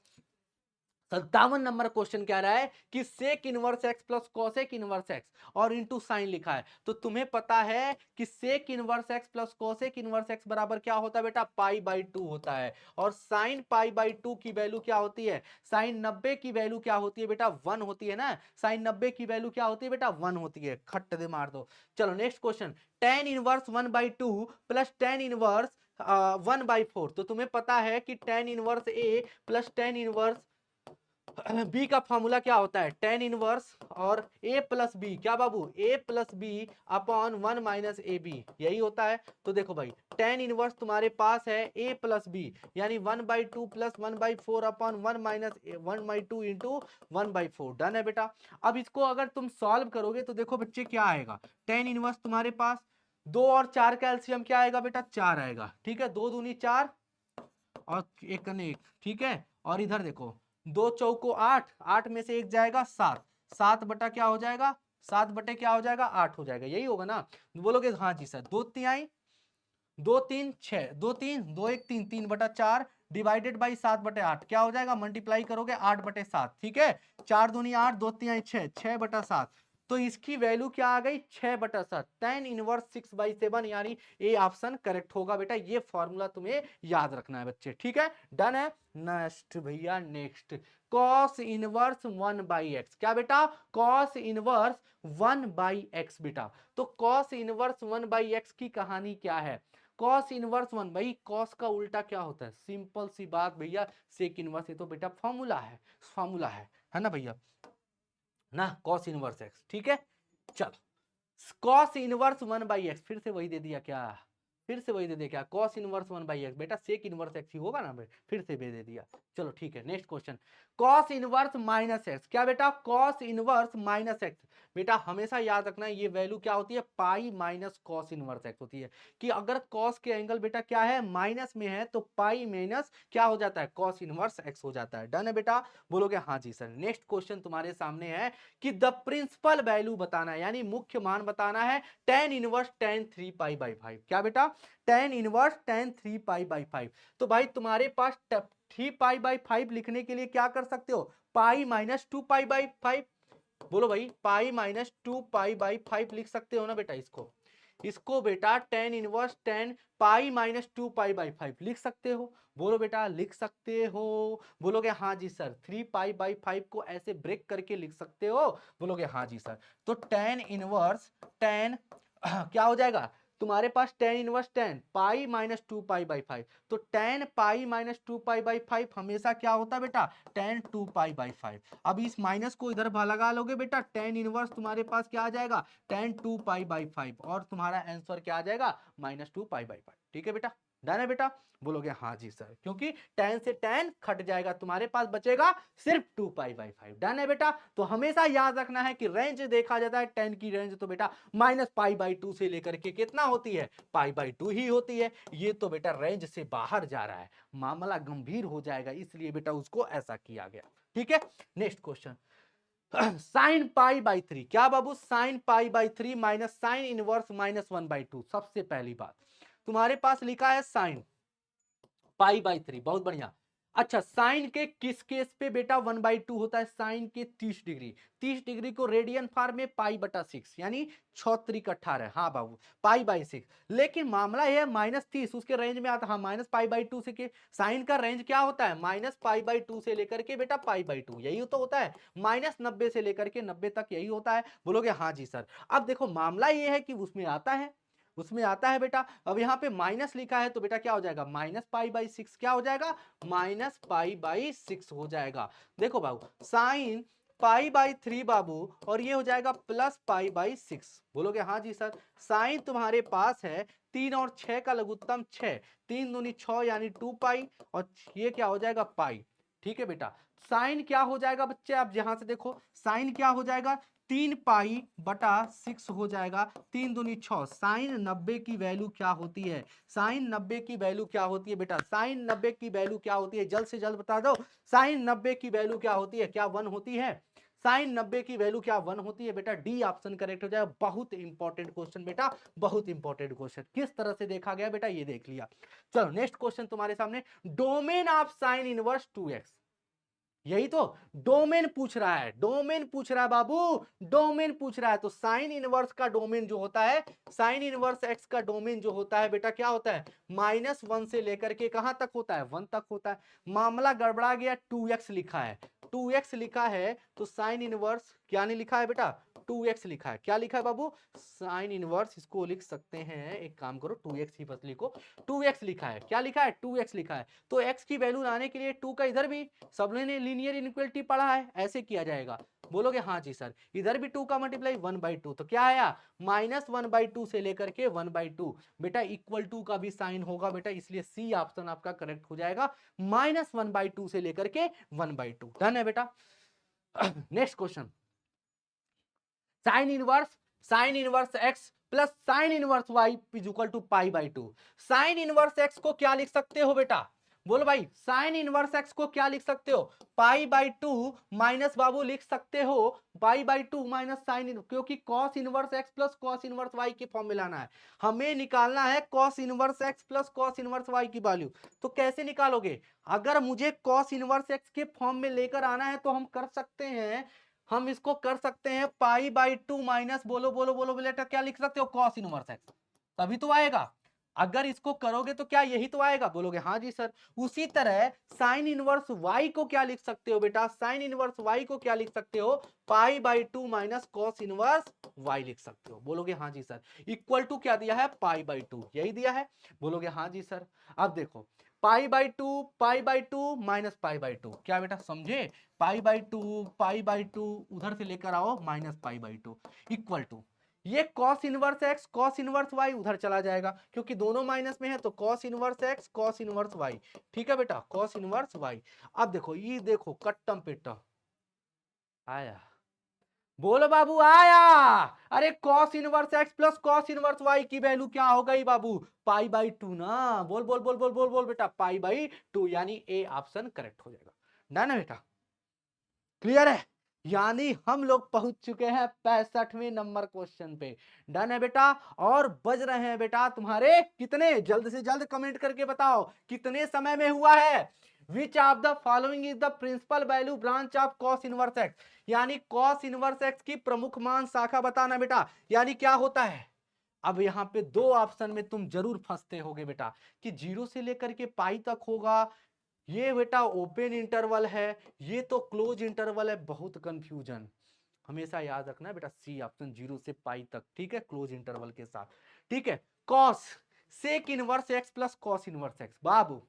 57 नंबर क्वेश्चन कह रहा है कि sec inverse x plus cosec inverse x और इनटू साइन लिखा है। तो तुम्हें पता है कि sec inverse x plus cosec inverse x बराबर क्या होता है बेटा, पाई बाई 2 होता है। और साइन पाई बाई 2 की वैल्यू क्या होती है, साइन 90 की वैल्यू क्या होती है बेटा, 1 होती है ना। साइन 90 की वैल्यू क्या होती है बेटा, 1 होती है। खट दे मार दो। चलो next question, tan inverse 1/2 plus tan inverse 1/4। तो तुम्हें पता है कि टेन इनवर्स ए प्लस टेन इनवर्स बी का फॉर्मूला क्या होता है, टेन इनवर्स और ए प्लस बी, क्या बाबू, A plus B upon 1 minus A B, यही होता है। तो देखो भाई, टेन इनवर्स तुम्हारे पास है ए प्लस बी, यानी 1/2 plus 1/4 upon 1 minus 1/2 into 1/4। Done है बेटा। अब इसको अगर तुम सॉल्व करोगे तो देखो बच्चे क्या आएगा, टेन इनवर्स तुम्हारे पास 2 और 4 का एलसीएम क्या आएगा बेटा, 4 आएगा। ठीक है, 2 दूनी 4 और एक कने एक। ठीक है, और इधर देखो, 2 चौको 8, 8 में से एक जाएगा 7, 7 बटा क्या हो जाएगा, 7 बटे क्या हो जाएगा, 8 हो जाएगा। यही होगा ना, बोलोगे हाँ जी सर। 2 तिहाई 2 3 6, 2 3 2 1 3, 3/4 डिवाइडेड बाई 7/8 क्या हो जाएगा, मल्टीप्लाई करोगे 8/7। ठीक है, 4 दूनी 8, 2 तिहाई 6, 6/7। तो इसकी वैल्यू क्या आ गई, 6/7, टेन इनवर्स 6/7, यानी ए ऑप्शन करेक्ट होगा बेटा। ये फॉर्मूला तुम्हें याद रखना है बच्चे। ठीक है, डन है। नेक्स्ट भैया, नेक्स्ट कॉस इनवर्स 1/x, क्या बेटा, कॉस इनवर्स 1/x बेटा। तो कॉस इनवर्स 1/x की कहानी क्या है, कॉस इनवर्स 1, भाई कॉस का उल्टा क्या होता है, सिंपल सी बात भैया, सेक इनवर्स। ये तो बेटा फॉर्मूला है, फॉर्मूला है ना भैया ना, कॉस इनवर्स एक्स। ठीक है, चलो कॉस इनवर्स 1/x, फिर से वही दे दिया क्या, फिर से वही दे दिया क्या, कॉस इनवर्स 1/x बेटा, सेक इनवर्स एक्स ही होगा ना, फिर से दे दिया। चलो ठीक है, next question, cos inverse minus x, क्या बेटा, कॉस इनवर्स माइनस एक्स। बेटा हमेशा याद रखना है, ये वैल्यू क्या होती है, pi minus cos inverse x होती है। कि अगर कॉस के एंगल बेटा क्या है, माइनस में है, तो पाई माइनस क्या हो जाता है, कॉस इनवर्स एक्स हो जाता है। डन है बेटा, बोलोगे हाँ जी सर। नेक्स्ट क्वेश्चन तुम्हारे सामने है कि द प्रिंसिपल वैल्यू बताना है, यानी मुख्य मान बताना है, टेन इनवर्स टेन 3π/5, क्या बेटा, टेन इनवर्स टेन 3π/5। तो भाई तुम्हारे पास 3π/5 लिखने के लिए क्या कर सकते हो, पाई माइनस 2π/5। बोलो भाई, पाई माइनस 2π/5 लिख सकते हो ना बेटा। इसको बेटा tan inverse tan pi minus 2π/5 लिख सकते हो। बोलो बेटा, लिख सकते हो। बोलोगे हाँ जी सर। 3π/5 को ऐसे ब्रेक करके लिख सकते हो। बोलोगे हाँ जी सर। तो टेन इनवर्स टेन क्या हो जाएगा तुम्हारे पास, tan inverse tan pi minus 2π/5। तो टेन पाई माइनस 2π/5 हमेशा क्या होता है बेटा, टेन 2π/5। अब इस माइनस को इधर लगा लोगे बेटा, टेन इनवर्स तुम्हारे पास क्या आ जाएगा, टेन 2π/5, और तुम्हारा आंसर क्या आ जाएगा, -2π/5। ठीक है बेटा, डन है बेटा। बोलोगे हाँ जी सर, क्योंकि टेन से टेन कट जाएगा, तुम्हारे पास बचेगा सिर्फ 2π/5। डन है बेटा। तो हमेशा याद रखना है कि रेंज देखा जाता है, टेन की रेंज तो बेटा -π/2 से लेकर के कितना होती है, π/2 ही होती है। ये तो बेटा रेंज से बाहर जा रहा है, मामला गंभीर हो जाएगा, इसलिए बेटा उसको ऐसा किया गया। ठीक है, नेक्स्ट क्वेश्चन, साइन π/3, क्या बाबू, साइन π/3 माइनस साइन इनवर्स -1/2। सबसे पहली बात तुम्हारे पास लिखा है साइन π/3, बहुत बढ़िया। अच्छा, साइन के किस केस पे बेटा 1/2 होता है, साइन के 30 डिग्री, 30 डिग्री को रेडियन फॉर्म में π/6, यानी 6×3=18। हाँ बाबू, π/6। लेकिन मामला यह है -30 उसके रेंज में आता है, -π/2 से के साइन का रेंज क्या होता है, -π/2 से लेकर के बेटा π/2, यही तो होता है। -90 से लेकर के 90 तक यही होता है। बोलोगे हाँ जी सर। अब देखो मामला यह है कि उसमें आता है बेटा। अब यहाँ पे माइनस लिखा है तो बेटा क्या हो जाएगा, -π/6 क्या हो जाएगा, -π/6 हो जाएगा। देखो बाबू, साइन π/3 बाबू, और ये हो जाएगा +π/6। बोलोगे हाँ जी सर। साइन तुम्हारे पास है 3 और 6 का लघुत्तम 6, 3 दूनी 6 यानी 2π, और ये क्या हो जाएगा, पाई। ठीक है बेटा, साइन क्या हो जाएगा बच्चे, आप यहां से देखो, साइन क्या हो जाएगा, 3π/6 हो जाएगा। 3 दूनी 6, साइन 90 की वैल्यू क्या होती है, साइन 90 की वैल्यू क्या होती है बेटा, साइन 90 की वैल्यू क्या होती है, जल्द से जल्द बता दो। साइन 90 की वैल्यू क्या होती है, क्या 1 होती है, साइन 90 की वैल्यू क्या 1 होती है बेटा, डी ऑप्शन करेक्ट हो जाएगा। बहुत इंपॉर्टेंट क्वेश्चन बेटा, बहुत इंपॉर्टेंट क्वेश्चन, किस तरह से देखा गया बेटा, ये देख लिया। चलो नेक्स्ट क्वेश्चन तुम्हारे सामने, domain of sine inverse 2x। यही तो डोमेन पूछ रहा है, डोमेन पूछ रहा है बाबू, डोमेन पूछ रहा है। तो साइन इनवर्स का डोमेन जो होता है, साइन इनवर्स एक्स का डोमेन जो होता है बेटा क्या होता है, -1 से लेकर के कहां तक होता है, 1 तक होता है। मामला गड़बड़ा गया, 2x लिखा है, 2x लिखा है तो साइन इनवर्स क्या नहीं लिखा है बेटा, 2x लिखा है। क्या लिखा है बाबू, साइन इनवर्स, इसको लिख सकते हैं, एक काम करो 2x ही बस लिखो, 2x लिखा है। क्या लिखा है, 2x लिखा है। तो x की वैल्यू लाने के लिए 2 का इधर भी, सबने ने लीनियर इनइक्वालिटी पढ़ा है, ऐसे किया जाएगा। बोलोगे हाँ जी सर, इधर भी 2 का मल्टीप्लाई 1/2, तो क्या आया, -1/2 से लेकर के 1/2 बेटा इक्वल टू का भी साइन होगा बेटा, इसलिए सी ऑप्शन आपका करेक्ट हो जाएगा, -1/2 से लेकर के 1/2। डन है बेटा। Next question, sine inverse x plus sine inverse y is equal to π/2। Sine inverse x को क्या लिख सकते हो बेटा, बोलो भाई, साइन इनवर्स एक्स को क्या लिख सकते हो, π/2 माइनस बाबू लिख सकते हो π/2 माइनस साइन, क्योंकि cos inverse x plus cos inverse y की फॉर्म में लाना है, हमें निकालना है cos inverse x plus cos inverse y की वैल्यू। तो कैसे निकालोगे, अगर मुझे कॉस इनवर्स एक्स के फॉर्म में लेकर आना है तो हम कर सकते हैं, हम इसको कर सकते हैं π/2 माइनस, बोलो बोलो बोलो बेटा क्या लिख सकते हो, कॉस इनवर्स एक्स, तभी तो आएगा। अगर इसको करोगे तो क्या यही तो आएगा, बोलोगे हाँ जी सर। उसी तरह साइन इनवर्स y को क्या लिख सकते हो बेटा, साइन इनवर्स y को क्या लिख सकते हो, π/2 माइनस कॉस इनवर्स y लिख सकते हो, बोलोगे हाँ जी सर। इक्वल टू क्या दिया है, π/2, यही दिया है, बोलोगे हाँ जी सर। अब देखो π/2 माइनस π/2, क्या बेटा समझे, π/2 उधर से लेकर आओ माइनस π/2 इक्वल टू, ये cos inverse x cos inverse y उधर चला जाएगा, क्योंकि दोनों माइनस में है, तो cos inverse x cos inverse y, ठीक है बेटा, cos इनवर्स y। अब देखो ये देखो कट्टम पिट्टा आया, बोलो बाबू आया, अरे cos inverse x plus cos inverse y की वैल्यू क्या हो गई बाबू, π/2 ना, बोल बोल बोल बोल बोल बोल बेटा, π/2, यानी ए ऑप्शन करेक्ट हो जाएगा। डन है बेटा, क्लियर है, यानी हम लोग पहुंच चुके हैं 65वें नंबर क्वेश्चन पे। डन है बेटा, और बज रहे हैं बेटा तुम्हारे कितने, जल्द से जल्द कमेंट करके बताओ कितने समय में हुआ है। Which of the following is the principal value branch of cos inverse x, यानी कॉस इनवर्स एक्स की प्रमुख मान शाखा बताना बेटा, यानी क्या होता है। अब यहां पे दो ऑप्शन में तुम जरूर फंसते होगे बेटा, कि 0 से लेकर के पाई तक होगा, ये बेटा ओपन इंटरवल है, ये तो क्लोज इंटरवल है, बहुत कंफ्यूजन। हमेशा याद रखना बेटा, सी ऑप्शन 0 से पाई तक, ठीक है, क्लोज इंटरवल के साथ, ठीक है। Cos sec inverse x plus cos inverse x, बाबू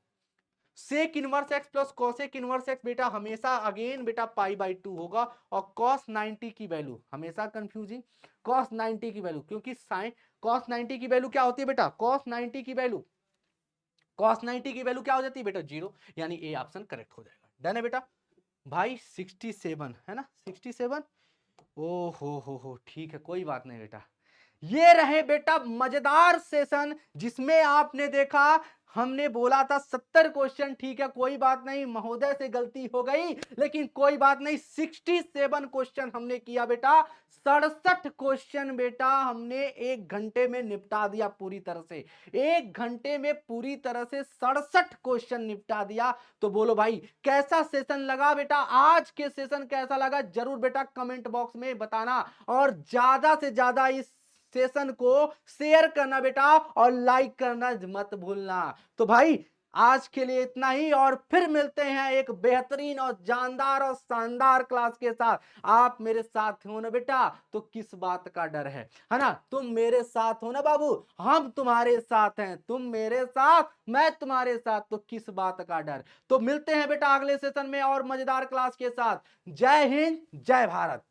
sec inverse x plus cosec inverse x बेटा हमेशा अगेन बेटा π/2 होगा, और cos 90 की वैल्यू हमेशा कंफ्यूजिंग, cos 90 की वैल्यू, क्योंकि साइन cos 90 की वैल्यू क्या होती है बेटा, cos 90 की वैल्यू, cos 90 की वैल्यू क्या हो जाती है बेटा, 0, यानी ए ऑप्शन करेक्ट हो जाएगा। डन है बेटा भाई, 67 है ना, 67, ओ हो ठीक है, कोई बात नहीं बेटा। ये रहे बेटा मजेदार सेशन, जिसमें आपने देखा, हमने बोला था 70 क्वेश्चन, ठीक है कोई बात नहीं, महोदय से गलती हो गई, लेकिन कोई बात नहीं, 67 क्वेश्चन हमने किया बेटा, 67 क्वेश्चन बेटा हमने 1 घंटे में निपटा दिया पूरी तरह से, 1 घंटे में पूरी तरह से 67 क्वेश्चन निपटा दिया। तो बोलो भाई कैसा सेशन लगा बेटा, आज के सेशन कैसा लगा, जरूर बेटा कमेंट बॉक्स में बताना, और ज्यादा से ज्यादा इस सेशन को शेयर करना बेटा, और लाइक करना मत भूलना। तो भाई आज के लिए इतना ही, और फिर मिलते हैं एक बेहतरीन और जानदार और शानदार क्लास के साथ। आप मेरे साथ हो ना बेटा, तो किस बात का डर है ना, तुम मेरे साथ हो ना बाबू, हम तुम्हारे साथ हैं, तुम मेरे साथ मैं तुम्हारे साथ, तो किस बात का डर। तो मिलते हैं बेटा अगले सेशन में और मजेदार क्लास के साथ। जय हिंद, जय भारत।